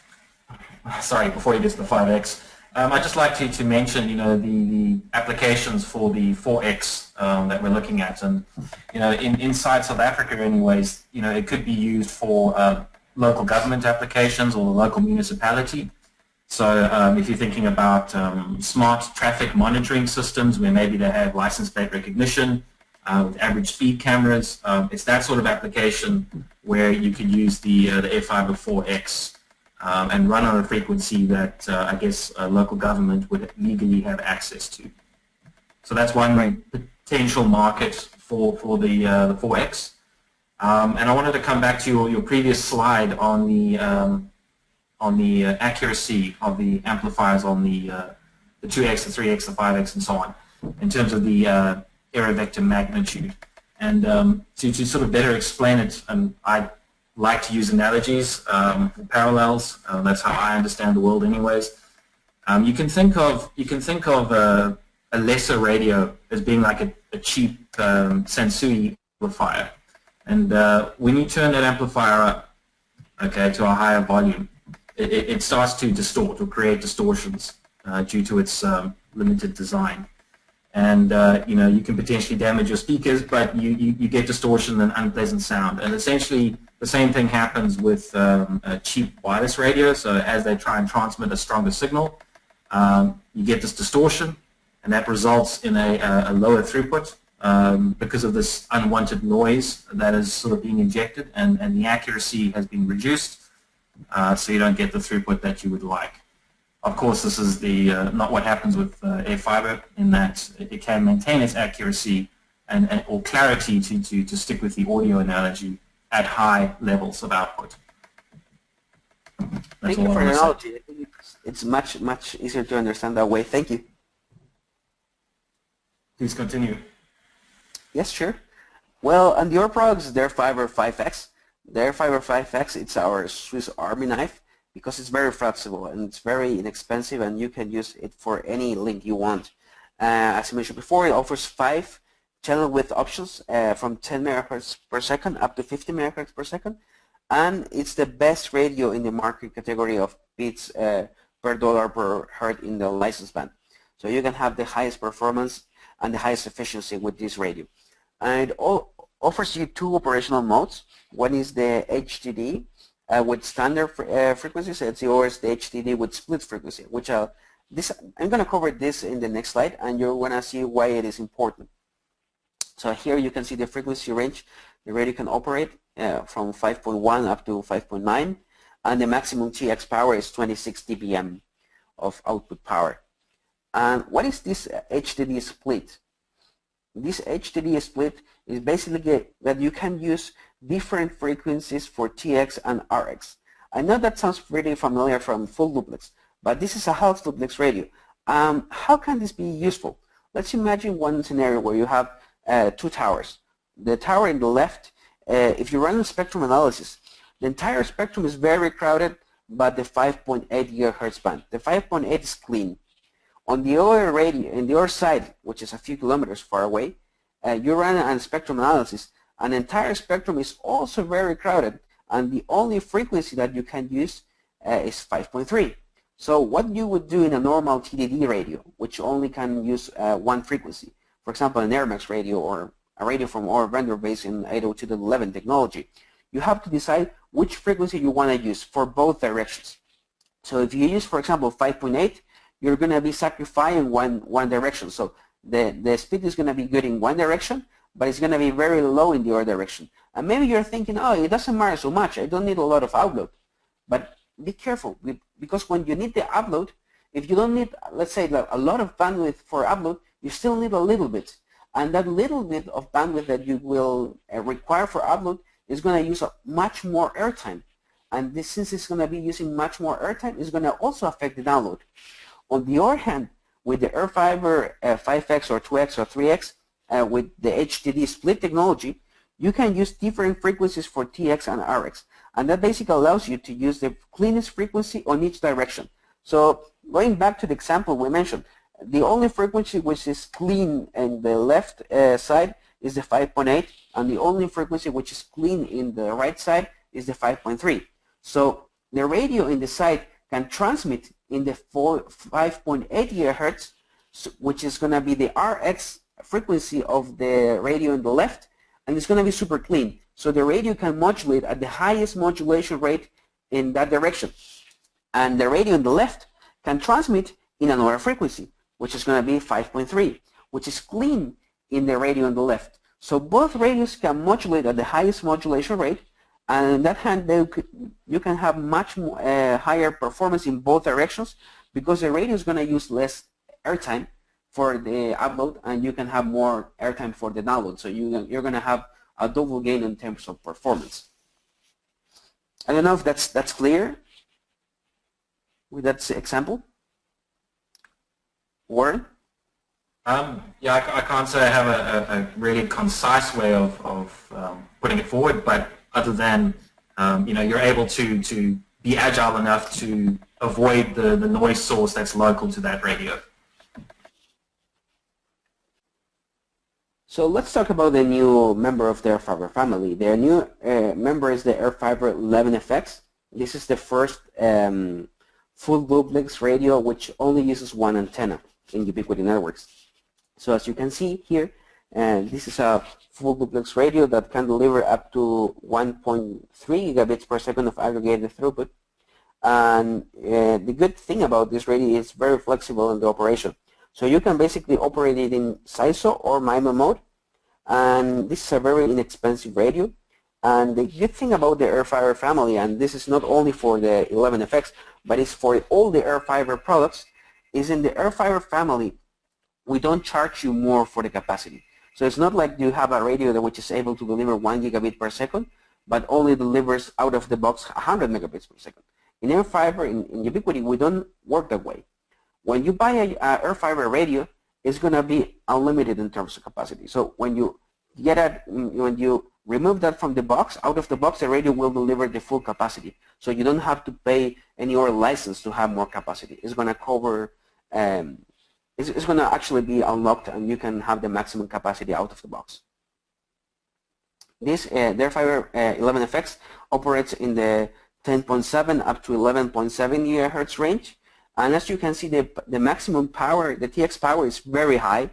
Sorry, before you get to the 5X, I'd just like to mention, the applications for the 4X that we're looking at, and inside South Africa, anyways, it could be used for local government applications or the local municipality. So if you're thinking about smart traffic monitoring systems, where maybe they have license plate recognition with average speed cameras, it's that sort of application where you could use the airFiber 4X. And run on a frequency that I guess a local government would legally have access to. So that's one potential market for the 4X. And I wanted to come back to your previous slide on the accuracy of the amplifiers on the 2X, the 3X, the 5X, and so on, in terms of the error vector magnitude. And to sort of better explain it, and I like to use analogies, parallels. That's how I understand the world, anyways. You can think of a lesser radio as being like a cheap Sansui amplifier, and when you turn that amplifier up, okay, to a higher volume, it starts to distort or create distortions due to its limited design. And you can potentially damage your speakers, but you get distortion and unpleasant sound. And essentially, the same thing happens with a cheap wireless radio. So as they try and transmit a stronger signal, you get this distortion, and that results in a lower throughput because of this unwanted noise that is sort of being injected, and the accuracy has been reduced, so you don't get the throughput that you would like. Of course, this is not what happens with airFiber, in that it can maintain its accuracy or clarity to stick with the audio analogy at high levels of output. Thank you for the analogy. I think it's much easier to understand that way. Thank you. Please continue. Yes, sure. Well, and your products, the airFiber 5X. The airFiber 5X, it's our Swiss Army knife, because it's very flexible and it's very inexpensive, and you can use it for any link you want. As I mentioned before, it offers 5 channel width options from 10 megahertz per second up to 50 megahertz per second, and it's the best radio in the market category of bits per dollar per hertz in the license band. So you can have the highest performance and the highest efficiency with this radio. And it offers you 2 operational modes. One is the HDD, with standard frequencies, it's yours, the HDD with split frequency, which I'm going to cover this in the next slide, and you're going to see why it is important. So here you can see the frequency range the radio can operate from 5.1 up to 5.9, and the maximum TX power is 26 dBm of output power. And what is this HDD split? This HDD split is basically that you can use different frequencies for TX and RX. I know that sounds pretty familiar from full duplex, but this is a half duplex radio. How can this be useful? Let's imagine one scenario where you have 2 towers. The tower in the left, if you run a spectrum analysis, the entire spectrum is very crowded, but the 5.8 gigahertz band. The 5.8 is clean. On the other radio, in the other side, which is a few kilometers far away, you run a spectrum analysis, and the entire spectrum is also very crowded, and the only frequency that you can use is 5.3. So what you would do in a normal TDD radio, which only can use one frequency, for example, an AirMax radio or a radio from our vendor based in 802.11 technology, you have to decide which frequency you want to use for both directions. So if you use, for example, 5.8, you're going to be sacrificing one direction. So the speed is going to be good in one direction, but it's going to be very low in the other direction. And maybe you're thinking, oh, it doesn't matter so much. I don't need a lot of outload. But be careful, because when you need the upload, if you don't need, let's say, a lot of bandwidth for upload, you still need a little bit. And that little bit of bandwidth that you will require for upload is going to use much more airtime. And this, since it's going to be using much more airtime, it's going to also affect the download. On the other hand, with the airFiber 5X or 2X or 3X, with the HDD split technology, you can use different frequencies for TX and RX. And that basically allows you to use the cleanest frequency on each direction. So going back to the example we mentioned, the only frequency which is clean in the left side is the 5.8, and the only frequency which is clean in the right side is the 5.3. So the radio in the side can transmit in the 5.8 gigahertz, which is going to be the RX frequency of the radio in the left, and it's going to be super clean. So the radio can modulate at the highest modulation rate in that direction. And the radio in the left can transmit in another frequency, which is going to be 5.3, which is clean in the radio on the left. So both radios can modulate at the highest modulation rate, and on that hand, you can have much more, higher performance in both directions, because the radio is going to use less airtime for the upload, and you can have more airtime for the download. So you're going to have a double gain in terms of performance. I don't know if that's clear with that example. Warren? Yeah, I can't say I have a really concise way of putting it forward, but other than you're able to be agile enough to avoid the noise source that's local to that radio. So let's talk about the new member of the airFiber family. The new member is the airFiber 11FX. This is the first full duplex radio which only uses one antenna in Ubiquiti networks. So as you can see here, this is a full duplex radio that can deliver up to 1.3 gigabits per second of aggregated throughput. And the good thing about this radio is very flexible in the operation. So you can basically operate it in SISO or MIMO mode. And this is a very inexpensive radio. And the good thing about the airFiber family, and this is not only for the 11FX, but it's for all the airFiber products, is in the airFiber family, we don't charge you more for the capacity. So it's not like you have a radio that which is able to deliver 1 gigabit per second, but only delivers out of the box 100 megabits per second. In airFiber, in Ubiquiti, we don't work that way. When you buy a airFiber radio, it's going to be unlimited in terms of capacity. So when you when you remove that from the box, out of the box, the radio will deliver the full capacity. So you don't have to pay any other license to have more capacity. It's going to cover, it's going to actually be unlocked, and you can have the maximum capacity out of the box. This the airFiber 11FX operates in the 10.7 up to 11.7 gigahertz range. And as you can see, the maximum power, the TX power is very high,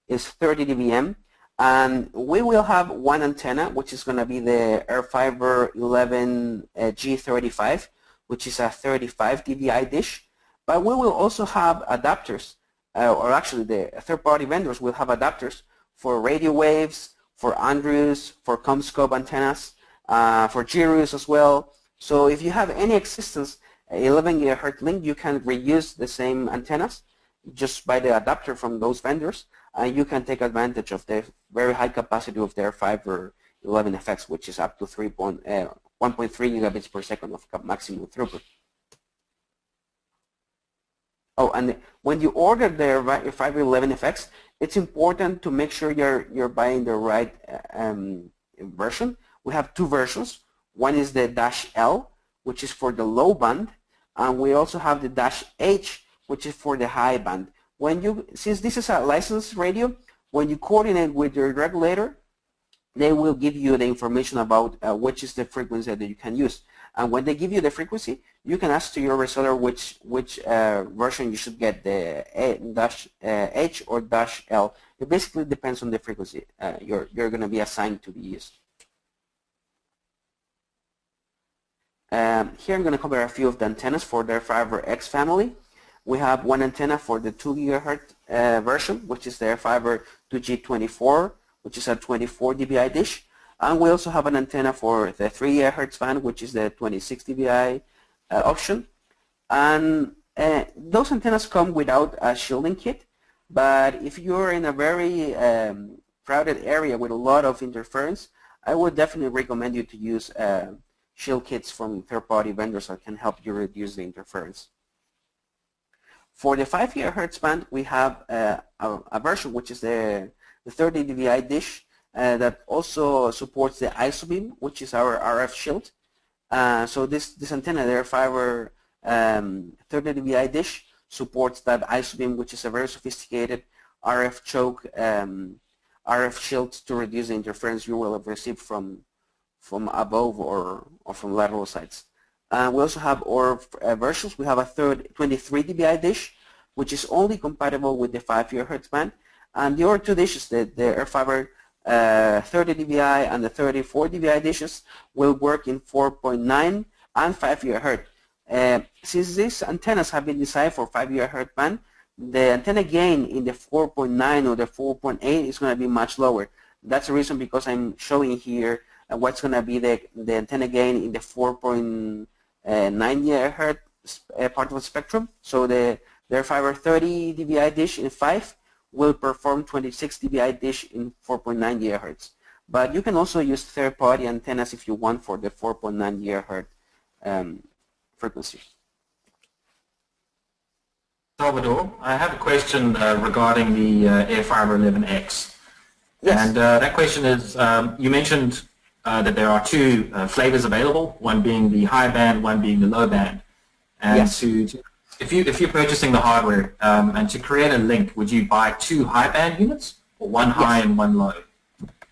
is 30 dBm. And we will have one antenna, which is going to be the airFiber 11G35, which is a 35 dBi dish. But we will also have adapters, or actually the third-party vendors will have adapters for radio waves, for Andrews, for CommScope antennas, for Gyrus as well. So if you have any existence 11 gigahertz link, you can reuse the same antennas just by the adapter from those vendors, and you can take advantage of the very high capacity of their airFiber 11FX, which is up to 1.3 gigabits per second of maximum throughput. Oh, and when you order the airFiber 11FX, it's important to make sure you're buying the right version. We have two versions. One is the -L, which is for the low band, and we also have the -H, which is for the high band. Since this is a licensed radio, when you coordinate with your regulator, they will give you the information about which is the frequency that you can use. And when they give you the frequency, you can ask to your reseller which version you should get, the -H or -L. It basically depends on the frequency you're going to be assigned to be used. Here I'm going to cover a few of the antennas for the airFiberX family. We have one antenna for the 2 gigahertz version, which is the airFiber 2G24, which is a 24 dBi dish. And we also have an antenna for the 3 gigahertz band, which is the 26 dBi option. And those antennas come without a shielding kit. But if you're in a very crowded area with a lot of interference, I would definitely recommend you to use shield kits from third-party vendors that can help you reduce the interference. For the 5 gigahertz band, we have a version which is the 30 dBi dish that also supports the isobeam, which is our RF shield. So this antenna, the airFiber 30 dBi dish, supports that isobeam, which is a very sophisticated RF choke RF shield to reduce the interference you will have received from above or from lateral sides. We also have our versions. We have a 23 dBi dish, which is only compatible with the 5 gigahertz band. And the other two dishes, the airFiber 30 dBi and the 34 dBi dishes, will work in 4.9 and 5 gigahertz. Since these antennas have been designed for 5 gigahertz band, the antenna gain in the 4.9 or the 4.8 is going to be much lower. That's the reason because I'm showing here what's going to be the antenna gain in the 4.9 gigahertz part of the spectrum. So the airFiber 30 dBi dish in 5 will perform 26 dBi dish in 4.9 gigahertz. But you can also use third-party antennas if you want for the 4.9 gigahertz frequency. Salvador, I have a question regarding the airFiber 11X. Yes. And that question is, you mentioned that there are two flavors available, one being the high band, one being the low band. And Yes. if you're purchasing the hardware and to create a link, would you buy two high band units or one high and one low?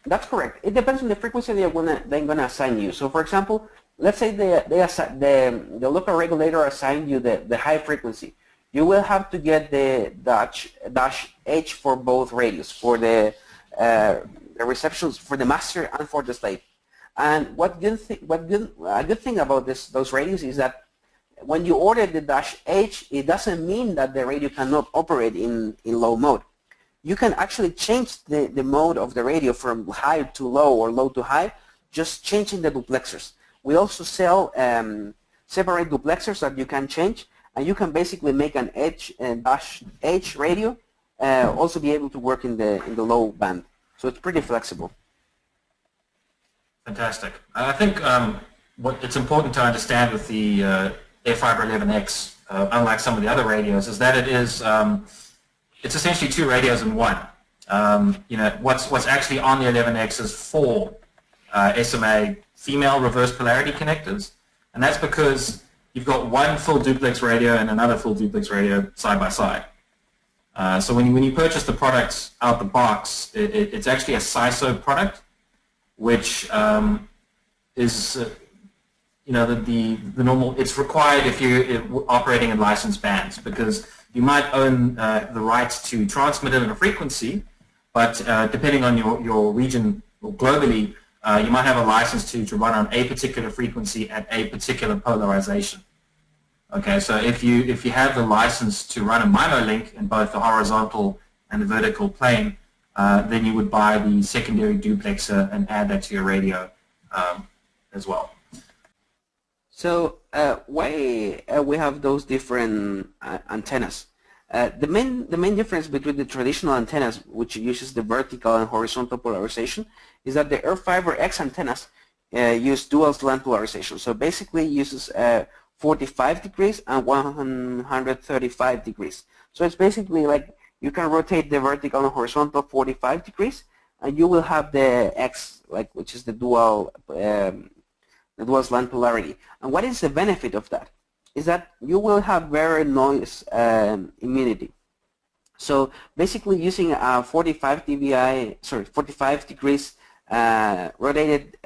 That's correct. It depends on the frequency they're gonna assign you. So, for example, let's say the local regulator assigned you the high frequency. You will have to get the dash H for both radios, for the receptions for the master and for the slave. And a good thing about those radios is that when you order the dash H, it doesn't mean that the radio cannot operate in low mode. You can actually change the mode of the radio from high to low or low to high, just changing the duplexers. We also sell separate duplexers that you can change, and you can basically make an dash H radio also be able to work in the low band. So it's pretty flexible. Fantastic. I think what it's important to understand with the airFiber 11X, unlike some of the other radios, is that it is it's essentially two radios in one. You know, what's actually on the 11X is 4 SMA female reverse polarity connectors, and that's because you've got one full duplex radio and another full duplex radio side by side. So when you purchase the products out the box, it's actually a SISO product, which is you know, the normal. It's required if you're operating in licensed bands, because you might own the rights to transmit it at a frequency, but depending on your region or globally, you might have a license to run on a particular frequency at a particular polarization. Okay, so if you have the license to run a MIMO link in both the horizontal and the vertical plane, then you would buy the secondary duplexer and add that to your radio as well. So why we have those different antennas? The main difference between the traditional antennas, which uses the vertical and horizontal polarization, is that the airFiberX antennas use dual slant polarization. So basically uses 45 degrees and 135 degrees. So it's basically like you can rotate the vertical and horizontal 45 degrees, and you will have the X, which is the dual slant polarity. And what is the benefit of that? Is that you will have very noise immunity. So basically using a 45 degrees rotated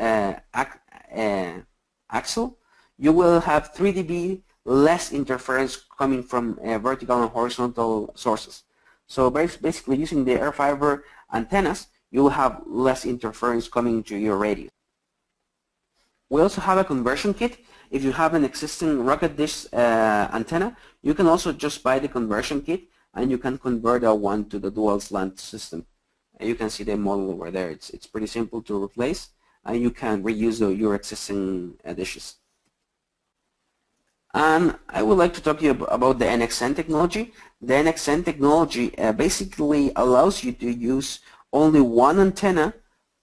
axle, you will have 3 dB less interference coming from vertical and horizontal sources. So basically using the airFiber antennas, you will have less interference coming to your radio. We also have a conversion kit. If you have an existing rocket dish antenna, you can also just buy the conversion kit and you can convert that one to the dual slant system. And you can see the model over there. It's pretty simple to replace, and you can reuse your existing dishes. And I would like to talk to you about the NXN technology. The NXN technology basically allows you to use only one antenna,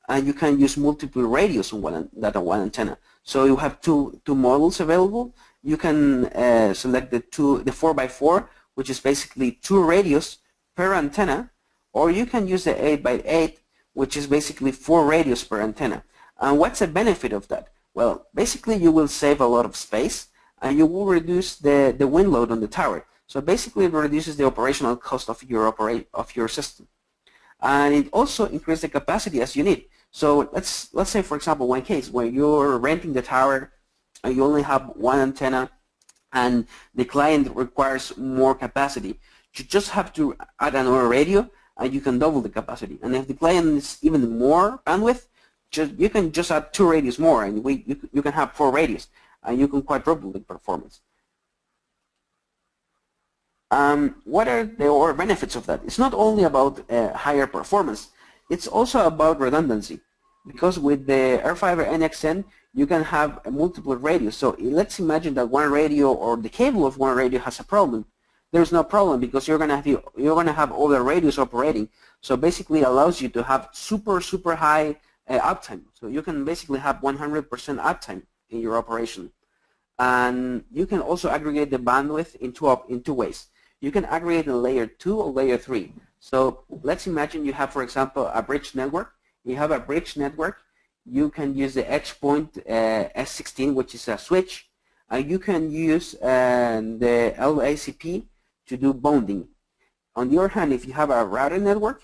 and you can use multiple radios on that one antenna. So you have two models available. You can select the 4x4, which is basically 2 radios per antenna, or you can use the 8x8, which is basically 4 radios per antenna. And what's the benefit of that? Well, basically you will save a lot of space, and you will reduce the wind load on the tower. So basically it reduces the operational cost of your system. And it also increases the capacity as you need. So let's say, for example, one case where you're renting the tower and you only have one antenna and the client requires more capacity. You just have to add another radio and you can double the capacity. And if the client needs even more bandwidth, you can just add 2 radios more, and you can have 4 radios, and you can quadruple the performance. What are the benefits of that? It's not only about higher performance, it's also about redundancy. Because with the airFiber NXN, you can have multiple radios. So let's imagine that one radio or the cable of one radio has a problem. There's no problem because you're gonna have all the radios operating. So basically, it allows you to have super high uptime. So you can basically have 100% uptime in your operation. And you can also aggregate the bandwidth in two ways. You can aggregate in layer 2 or layer 3. So let's imagine you have, for example, a bridge network. You have a bridge network. you can use the edge point S16, which is a switch. You can use the LACP to do bonding. On the other hand, if you have a router network,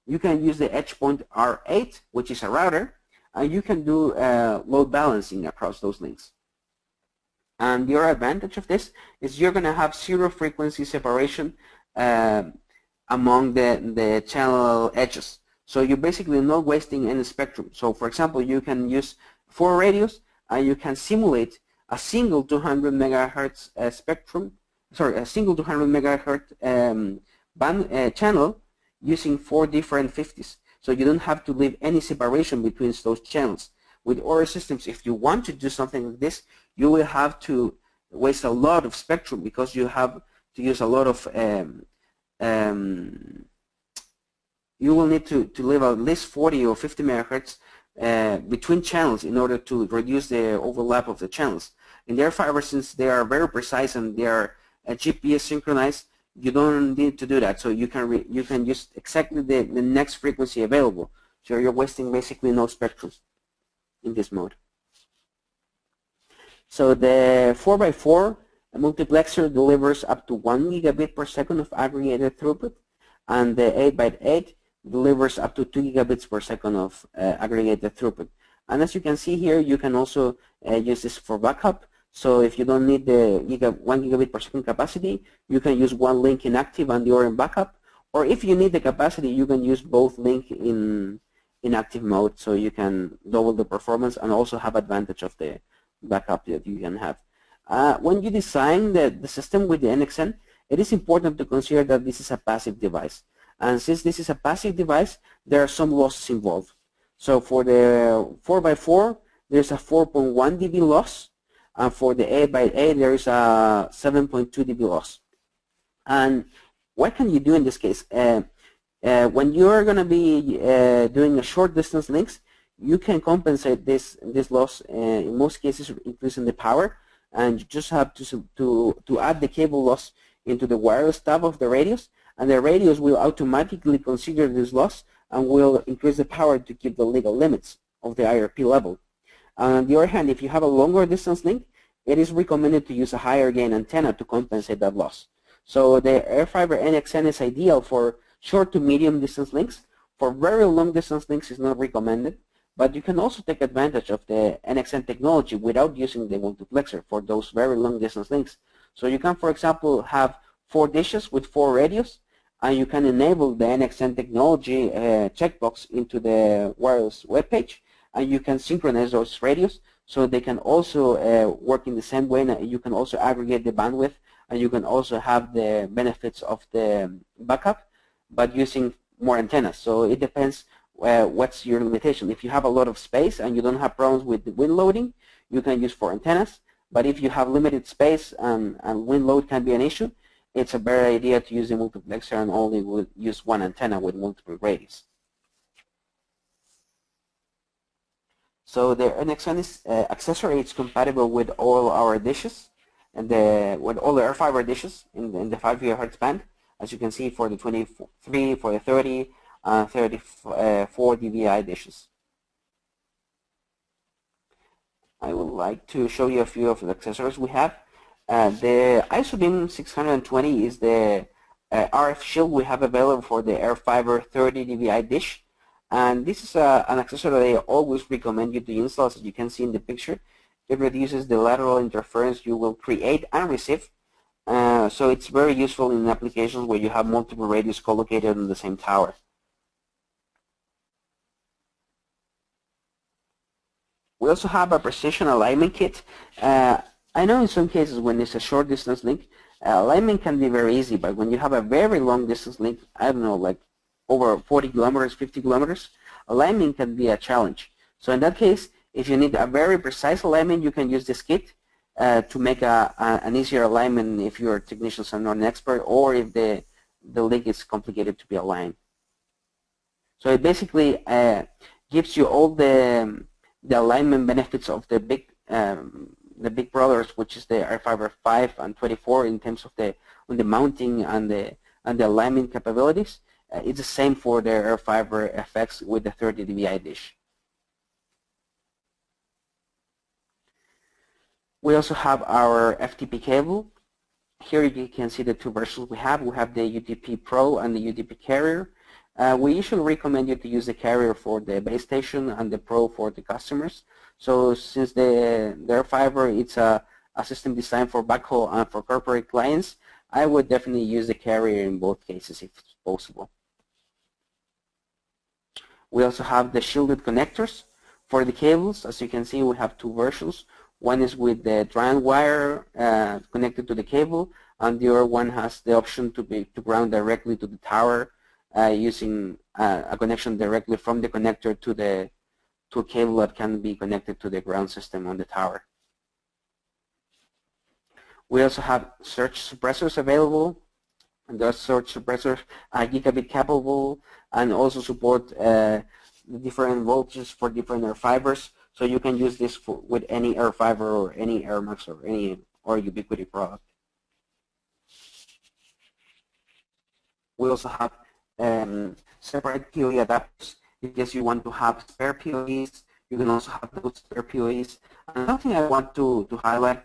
you can use the edge point R8, which is a router, and you can do load balancing across those links. And the other advantage of this is you're going to have zero frequency separation among the channel edges. So you're basically not wasting any spectrum. So for example, you can use 4 radios and you can simulate a single 200 megahertz spectrum, sorry, a single 200 megahertz band channel using 4 different 50s. So you don't have to leave any separation between those channels. With other systems, if you want to do something like this, you will have to waste a lot of spectrum because you have to use a lot of you will need to leave at least 40 or 50 megahertz between channels in order to reduce the overlap of the channels. In the airFiber, since they are very precise and they are GPS synchronized, you don't need to do that. So you can use exactly the next frequency available. So you're wasting basically no spectrum in this mode. So the 4x4 multiplexer delivers up to 1 gigabit per second of aggregated throughput, and the 8x8 delivers up to 2 gigabits per second of aggregated throughput. And as you can see here, you can also use this for backup. So if you don't need the 1 gigabit per second capacity, you can use one link in active and the other in backup. Or if you need the capacity, you can use both link in active mode, so you can double the performance and also have advantage of the backup that you can have. When you design the system with the NXN, it is important to consider that this is a passive device. And since this is a passive device, there are some losses involved. So for the 4x4, there's a 4.1 dB loss. And for the 8x8, there is a 7.2 dB loss. And what can you do in this case? When you're going to be doing a short distance links, you can compensate this loss in most cases increasing the power, and you just have to add the cable loss into the wireless tab of the radios, and the radios will automatically consider this loss and will increase the power to keep the legal limits of the IRP level. On the other hand, if you have a longer distance link, it is recommended to use a higher gain antenna to compensate that loss. So the airFiber NXN is ideal for short to medium distance links. For very long distance links, it's not recommended, but you can also take advantage of the NXN technology without using the multiplexer for those very long distance links. So you can, for example, have 4 dishes with 4 radios, and you can enable the NXN technology checkbox into the wireless web page, and you can synchronize those radios so they can also work in the same way, and you can also aggregate the bandwidth, and you can also have the benefits of the backup, but using more antennas. So it depends what's your limitation. If you have a lot of space and you don't have problems with wind loading, you can use 4 antennas. But if you have limited space and wind load can be an issue, it's a better idea to use the multiplexer and only use 1 antenna with multiple radios. So the NXN accessory is compatible with all our dishes, and with all the airFiber dishes in the 5 GHz band, as you can see for the 23, for the 30, 34 dBi dishes. I would like to show you a few of the accessories we have. The ISOBeam 620 is the RF shield we have available for the airFiber 30 dBi dish. And this is an accessory that I always recommend you to install. As you can see in the picture, it reduces the lateral interference you will create and receive. So it's very useful in applications where you have multiple radios collocated on the same tower. We also have a precision alignment kit. I know in some cases when it's a short distance link, alignment can be very easy, but when you have a very long distance link, I don't know, like over 40 kilometers, 50 kilometers, alignment can be a challenge. So in that case, if you need a very precise alignment, you can use this kit to make an easier alignment if your technicians are not an expert, or if the link is complicated to be aligned. So it basically gives you all the alignment benefits of the big brothers, which is the airFiber 5 and 24 in terms of the mounting and the alignment capabilities. It's the same for the airFiber FX with the 30 dBi dish. We also have our FTP cable. Here you can see the two versions we have. We have the UTP Pro and the UTP Carrier. We usually recommend you to use the Carrier for the base station and the Pro for the customers. So since the airFiber, it's a system designed for backhaul and for corporate clients, I would definitely use the Carrier in both cases if possible. We also have the shielded connectors for the cables. As you can see, we have two versions. One is with the dry wire connected to the cable, and the other one has the option to ground directly to the tower using a connection directly from the connector to a cable that can be connected to the ground system on the tower. We also have surge suppressors available, and those surge suppressors are gigabit capable and also support different voltages for different airFibers. So you can use this with any airFiber or any airMax or Ubiquiti product. We also have separate PoE adapters in case you want to have spare PoEs. You can also have those spare PoEs. Another thing I want to highlight,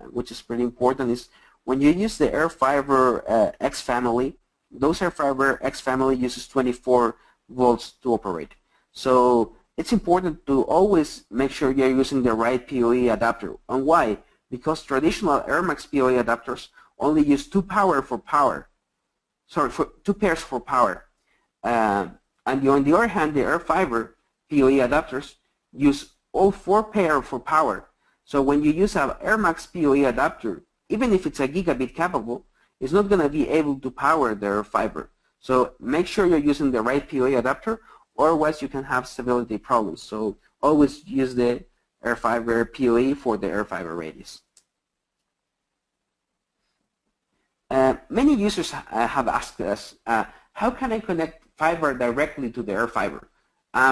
which is pretty important, is when you use the airFiber X family, those airFiber X family uses 24 volts to operate. So it's important to always make sure you're using the right PoE adapter. And why? Because traditional airMax PoE adapters only use two pairs for power. And on the other hand, the airFiber PoE adapters use all 4 pairs for power. So when you use an airMax PoE adapter, even if it's a gigabit capable, it's not going to be able to power the airFiber. So make sure you're using the right PoE adapter, otherwise you can have stability problems. So always use the airFiber PoE for the airFiber radius. Many users have asked us, how can I connect fiber directly to the airFiber?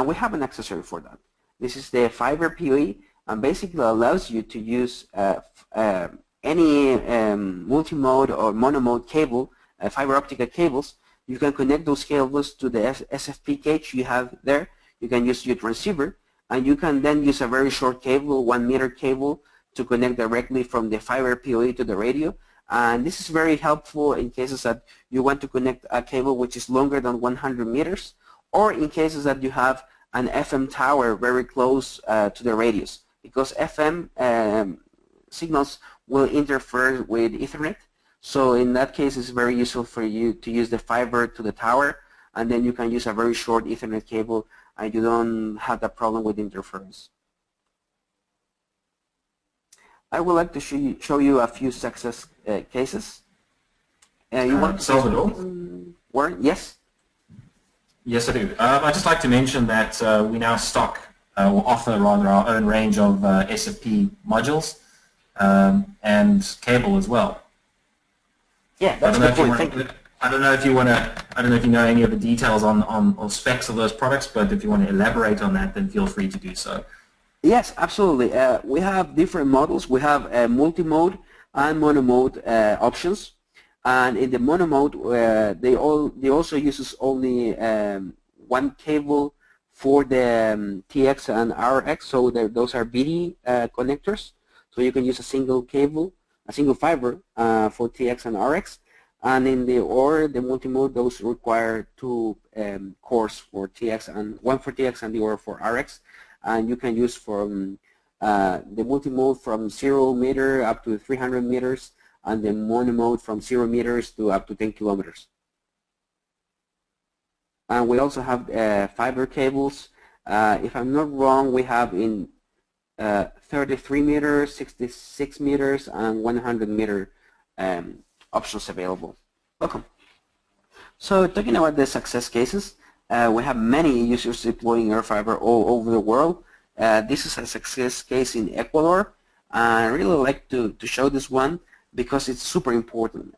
We have an accessory for that. This is the Fibre PoE, and basically allows you to use any multi-mode or monomode cable, fiber optic cables. You can connect those cables to the SFP cage you have there. You can use your transceiver, and you can then use a very short cable, 1 meter cable, to connect directly from the Fibre PoE to the radio. And this is very helpful in cases that you want to connect a cable which is longer than 100 meters, or in cases that you have an FM tower very close to the radios, because FM signals will interfere with Ethernet. So in that case, it's very useful for you to use the fiber to the tower, and then you can use a very short Ethernet cable, and you don't have that problem with interference. I would like to show you a few success cases. You want to Salvador? Warren? Yes? Yes, I do. I'd just like to mention that we now stock, or offer rather, our own range of SFP modules and cable as well. Yeah, that's a good point. Thank you. I don't know if you want to. I don't know if you know any of the details on specs of those products, but if you want to elaborate on that, then feel free to do so. Yes, absolutely. We have different models. We have multi-mode and monomode options, and in the monomode, they also uses only one cable for the TX and RX. So those are BD connectors. So you can use a single cable, a single fiber for TX and RX. And in the multi-mode, those require two cores for TX, and one for TX and the other for RX. And you can use from the multi-mode from 0 meter up to 300 meters, and the monomode from 0 meters to up to 10 kilometers. And we also have fiber cables. If I'm not wrong, we have in 33 meters, 66 meters, and 100 meter options available. Welcome. So talking about the success cases, we have many users deploying airFiber all over the world. This is a success case in Ecuador. I really like to show this one because it's super important.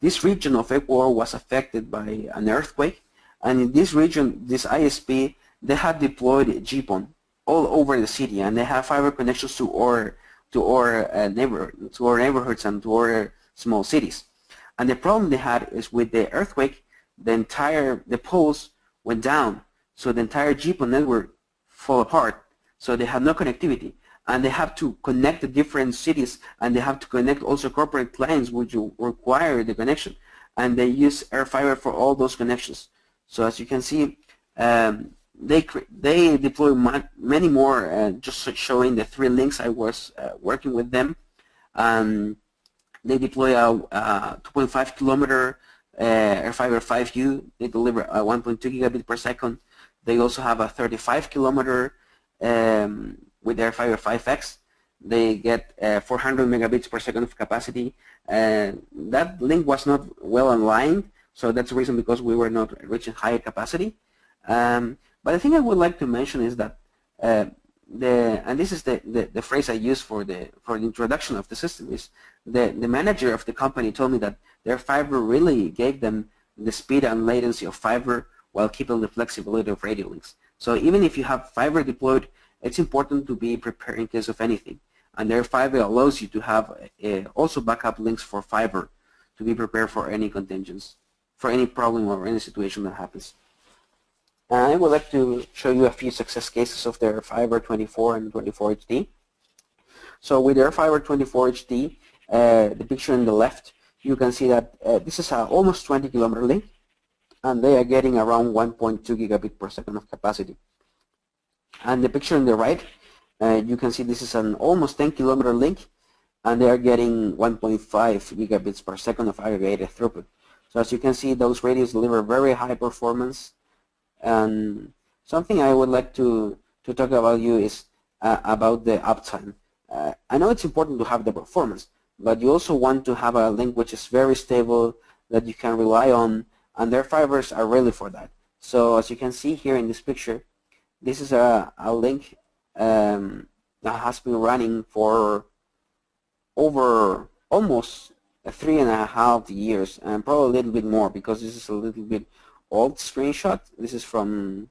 This region of Ecuador was affected by an earthquake, and in this region, this ISP, they had deployed GPON all over the city, and they have fiber connections to our neighborhoods and to our small cities. And the problem they had is with the earthquake, the poles went down, so the entire GPON network fell apart, so they had no connectivity. and they have to connect the different cities, and they have to connect also corporate clients which require the connection, and they use airFiber for all those connections. So as you can see, they deploy many more, just showing the 3 links I was working with them. They deploy a 2.5 kilometer airFiber 5U. They deliver 1.2 gigabit per second. They also have a 35 kilometer with airFiber 5X. They get 400 megabits per second of capacity. That link was not well aligned, so that's the reason because we were not reaching higher capacity. But the thing I would like to mention is that and this is the phrase I use for the introduction of the system, is the manager of the company told me that their fiber really gave them the speed and latency of fiber while keeping the flexibility of radio links. So even if you have fiber deployed, it's important to be prepared in case of anything. And airFiber allows you to have also backup links for fiber to be prepared for any contingents, for any problem or any situation that happens. I would like to show you a few success cases of the airFiber 24 and 24 HD. So with airFiber 24 HD, the picture on the left, you can see that this is a almost 20 kilometer link, and they are getting around 1.2 gigabit per second of capacity. And the picture on the right, you can see this is an almost 10 kilometer link, and they are getting 1.5 gigabits per second of aggregated throughput. So as you can see, those radios deliver very high performance. And something I would like to talk about you is about the uptime. I know it's important to have the performance, but you also want to have a link which is very stable, that you can rely on, and their fibers are really for that. So as you can see here in this picture, this is a link that has been running for over almost 3.5 years, and probably a little bit more, because this is a little bit old screenshot. This is from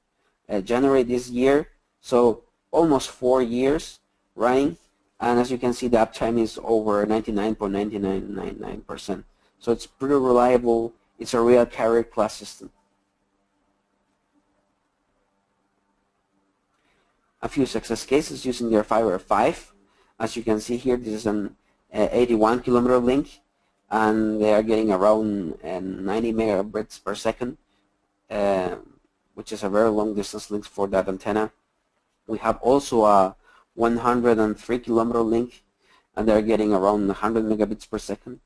January this year, so almost 4 years running, and as you can see, the uptime is over 99.9999%. So it's pretty reliable. It's a real carrier class system. A few success cases using their airFiber 5. As you can see here, this is an 81 kilometer link, and they are getting around 90 megabits per second. Which is a very long distance link for that antenna. We have also a 103 kilometer link, and they're getting around 100 megabits per second.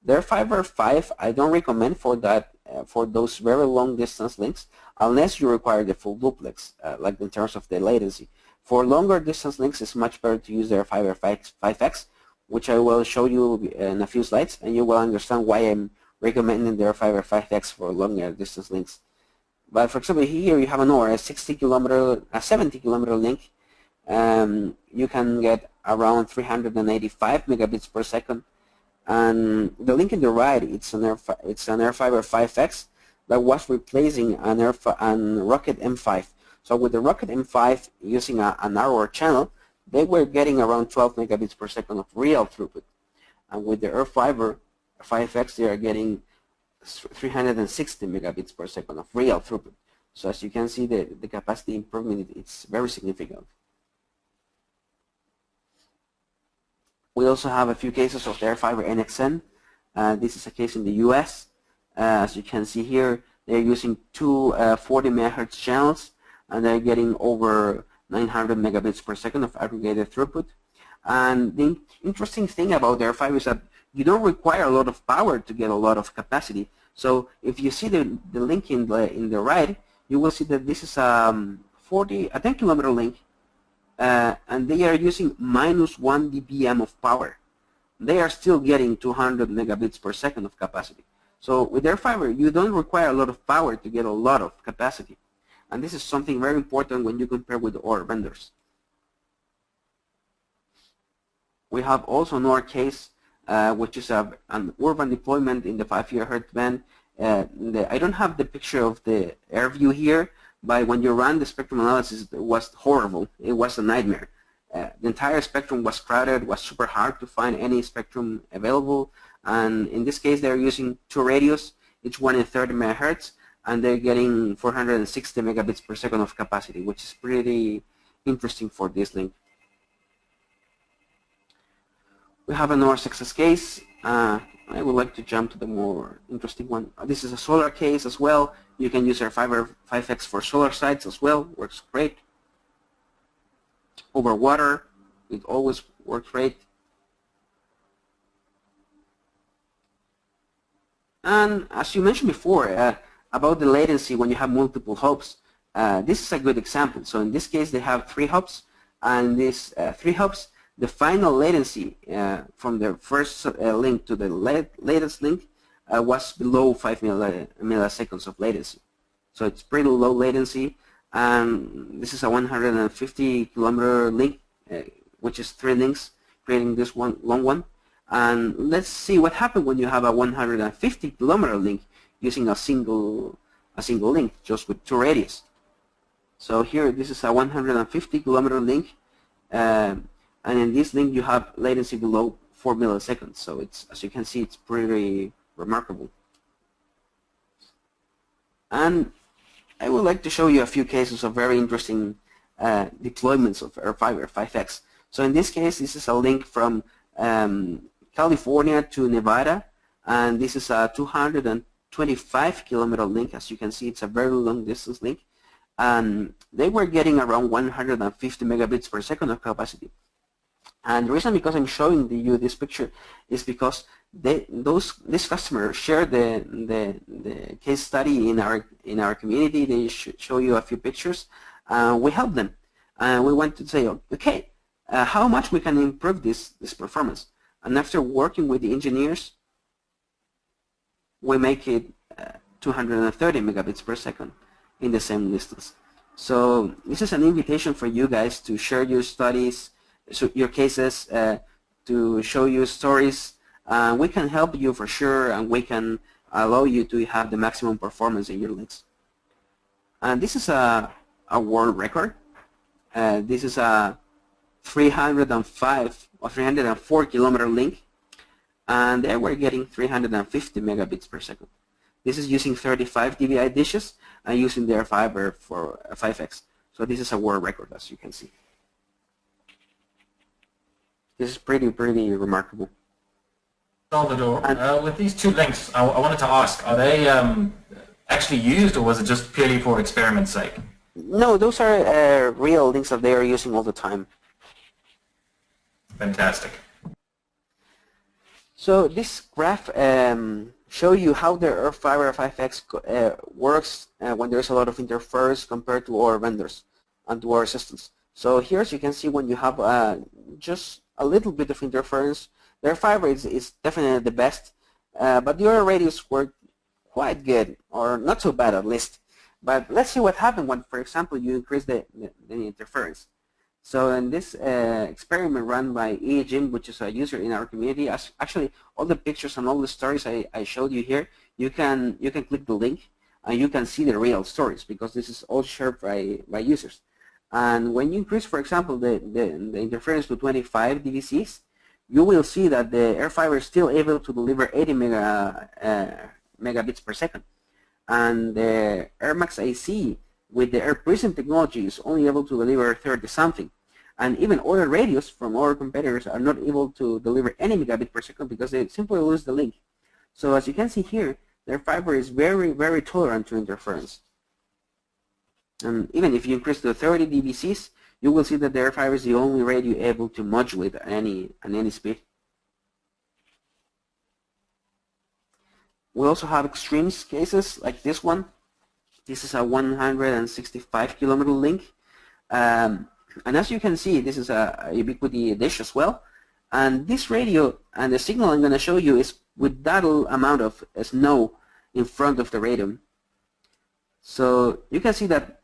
Their airFiber 5, I don't recommend for that, for those very long distance links, unless you require the full duplex, like in terms of the latency. For longer distance links, it's much better to use their airFiber 5X, which I will show you in a few slides, and you will understand why I'm recommending their airFiber 5X for longer distance links. But for example, here you have a 70 kilometer link. You can get around 385 megabits per second. And the link in the right, it's an airFiber 5X that was replacing an Rocket M5. So with the Rocket M5 using a narrower channel, they were getting around 12 megabits per second of real throughput. And with the airFiber 5X, they are getting 360 megabits per second of real throughput. So as you can see, the capacity improvement, it's very significant. We also have a few cases of the airFiber NXN. This is a case in the US. As you can see here, they're using two 40 megahertz channels, and they're getting over 900 megabits per second of aggregated throughput. And the interesting thing about the airFiber is that you don't require a lot of power to get a lot of capacity. So if you see the link in the right, you will see that this is a 10 kilometer link, and they are using -1 dBm of power. They are still getting 200 megabits per second of capacity. So with airFiber, you don't require a lot of power to get a lot of capacity. And this is something very important when you compare with other vendors. We have also another case, which is an urban deployment in the 5 gigahertz band. I don't have the picture of the air view here, but when you run the spectrum analysis, it was horrible. It was a nightmare. The entire spectrum was crowded, was super hard to find any spectrum available. And in this case, they're using two radios, each one in 30 megahertz, and they're getting 460 megabits per second of capacity, which is pretty interesting for this link. We have another success case. I would like to jump to the more interesting one. This is a solar case as well. You can use airFiberX for solar sites as well. Works great. Over water, it always works great. And as you mentioned before, about the latency when you have multiple hubs, this is a good example. So in this case, they have 3 hubs, and these 3 hubs, the final latency from the first link to the latest link was below 5 milliseconds of latency. So it's pretty low latency, and this is a 150 kilometer link, which is 3 links, creating this one long one. And let's see what happens when you have a 150 kilometer link using a single link, just with 2 radius. So here, this is a 150 kilometer link, and in this link you have latency below 4 milliseconds. So it's, as you can see, it's pretty remarkable. And I would like to show you a few cases of very interesting deployments of airFiberX. So in this case, this is a link from California to Nevada, and this is a 225 kilometer link. As you can see, it's a very long distance link. They were getting around 150 megabits per second of capacity. And the reason because I'm showing you this picture is because this customer shared the case study in our community. They show you a few pictures. We helped them, and we want to say, okay, how much we can improve this performance. And after working with the engineers, we make it 230 megabits per second in the same distance. So this is an invitation for you guys to share your studies, your cases, to show you stories. We can help you for sure, and we can allow you to have the maximum performance in your links. And this is a world record. This is a 305 or 304 kilometer link, and they were getting 350 megabits per second. This is using 35 dBi dishes and using their fiber for 5x. So this is a world record, as you can see. This is pretty remarkable. Salvador, with these 2 links, I wanted to ask, are they actually used, or was it just purely for experiment's sake? No, those are real links that they are using all the time. Fantastic. So this graph show you how the airFiber 5X works when there's a lot of interference compared to our vendors and to our systems. So here, as you can see, when you have just a little bit of interference, the airFiber is definitely the best, but the other radios work quite good, or not so bad at least. But let's see what happens when, for example, you increase the interference. So in this experiment run by Jim, which is a user in our community, actually all the pictures and all the stories I showed you here, you can click the link and you can see the real stories, because this is all shared by users. And when you increase, for example, the interference to 25 dBcs, you will see that the airFiber is still able to deliver 80 megabits per second. And the airMax AC with the AirPrism technology is only able to deliver 30-something. And even other radios from our competitors are not able to deliver any megabit per second because they simply lose the link. So as you can see here, the airFiber is very tolerant to interference. And even if you increase to 30 dBcs, you will see that the airFiber is the only radio able to modulate at any speed. We also have extreme cases like this one. This is a 165 kilometer link. And as you can see, this is a Ubiquiti dish as well. And this radio and the signal I'm going to show you is with that amount of snow in front of the radio. So you can see that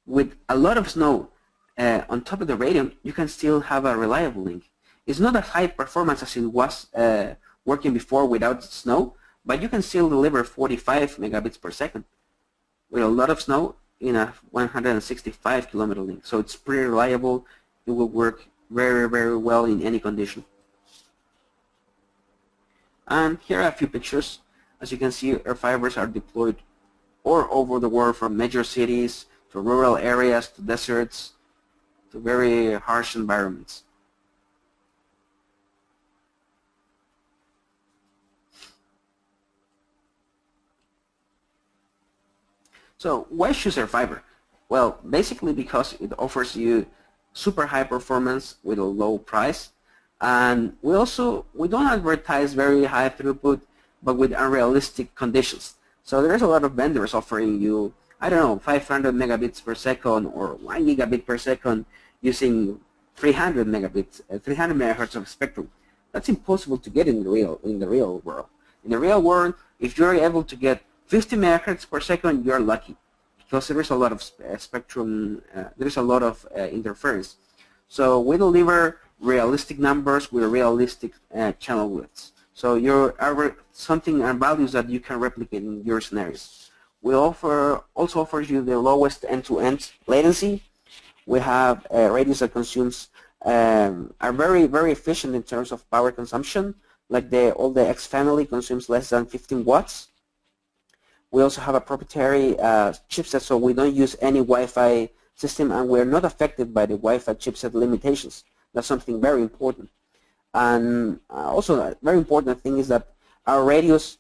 with a lot of snow on top of the radio, you can still have a reliable link. It's not as high performance as it was working before without snow, but you can still deliver 45 megabits per second with a lot of snow in a 165 kilometer link. So it's pretty reliable. It will work very well in any condition. And here are a few pictures. As you can see, airFibers are deployed all over the world, from major cities to rural areas to deserts to very harsh environments. So why choose airFiber? Well, basically because it offers you super high performance with a low price, and we don't advertise very high throughput, but with unrealistic conditions. So there's a lot of vendors offering you, I don't know, 500 megabits per second or 1 gigabit per second using 300 megabits, 300 megahertz of spectrum. That's impossible to get in the real world. In the real world, if you're able to get 50 megahertz per second, you're lucky, because there is a lot of spectrum, there is a lot of interference. So we deliver realistic numbers with realistic channel widths. So your something and values that you can replicate in your scenarios. We also offers you the lowest end-to-end latency. We have radios that consumes are very efficient in terms of power consumption. Like all the X family consumes less than 15 watts. We also have a proprietary chipset, so we don't use any Wi-Fi system, and we're not affected by the Wi-Fi chipset limitations. That's something very important. And also a very important thing is that our radios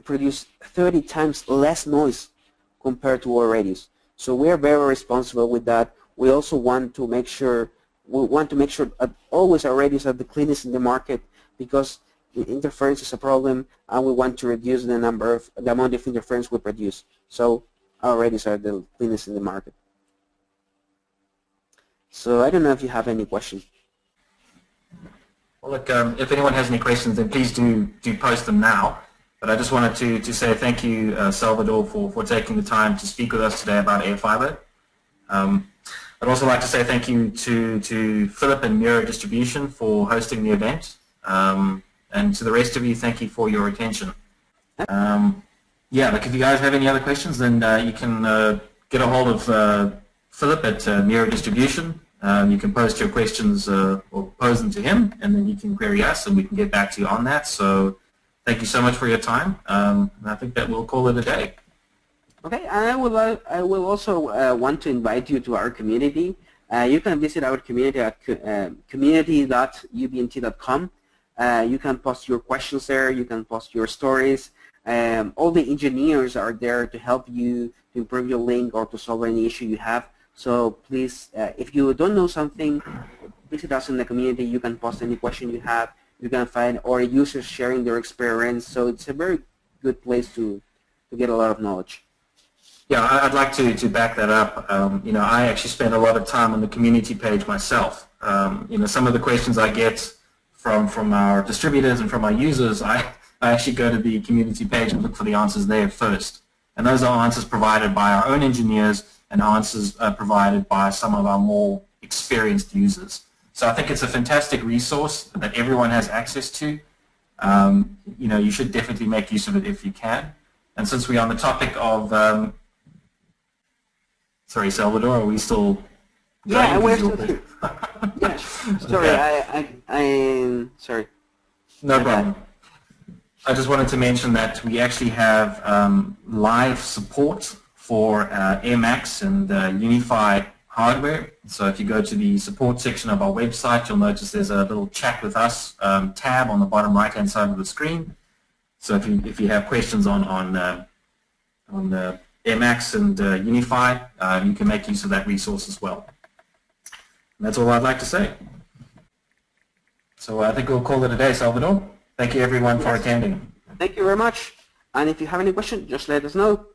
produce 30 times less noise compared to our radios. So we are very responsible with that. We also want to make sure that always our radios are the cleanest in the market, because interference is a problem, and we want to reduce the amount of interference we produce. So our radios are the cleanest in the market. So I don't know if you have any questions. Well, look, if anyone has any questions, then please do post them now. But I just wanted to say thank you, Salvador, for taking the time to speak with us today about airFiber. I'd also like to say thank you to Philip and Mira Distribution for hosting the event. And to the rest of you, thank you for your attention. Yeah, like if you guys have any other questions, then you can get a hold of Philip at Mira Distribution. You can post your questions or pose them to him, and then you can query us, and we can get back to you on that. So thank you so much for your time. And I think that we'll call it a day. Okay, and I will also want to invite you to our community. You can visit our community at community.ubnt.com. You can post your questions there. You can post your stories. All the engineers are there to help you to improve your link or to solve any issue you have. So please, if you don't know something, visit us in the community. You can post any question you have. You can find or users sharing their experience. So it's a very good place to get a lot of knowledge. Yeah, I'd like to back that up. You know, I actually spend a lot of time on the community page myself. You know, some of the questions I get from our distributors and from our users, I actually go to the community page and look for the answers there first. And those are answers provided by our own engineers and answers provided by some of our more experienced users. So I think it's a fantastic resource that everyone has access to. You know, you should definitely make use of it if you can. And since we're on the topic of, sorry, Salvador, are we still? Yeah, we're still here. Yeah. Sorry, Okay. Sorry. No problem. I just wanted to mention that we actually have live support for AirMax and UniFi hardware. So if you go to the support section of our website, you'll notice there's a little chat with us tab on the bottom right-hand side of the screen. So if you have questions on AirMax and UniFi, you can make use of that resource as well. And that's all I'd like to say. So I think we'll call it a day, Salvador. Thank you everyone for attending. Thank you very much. And if you have any questions, just let us know.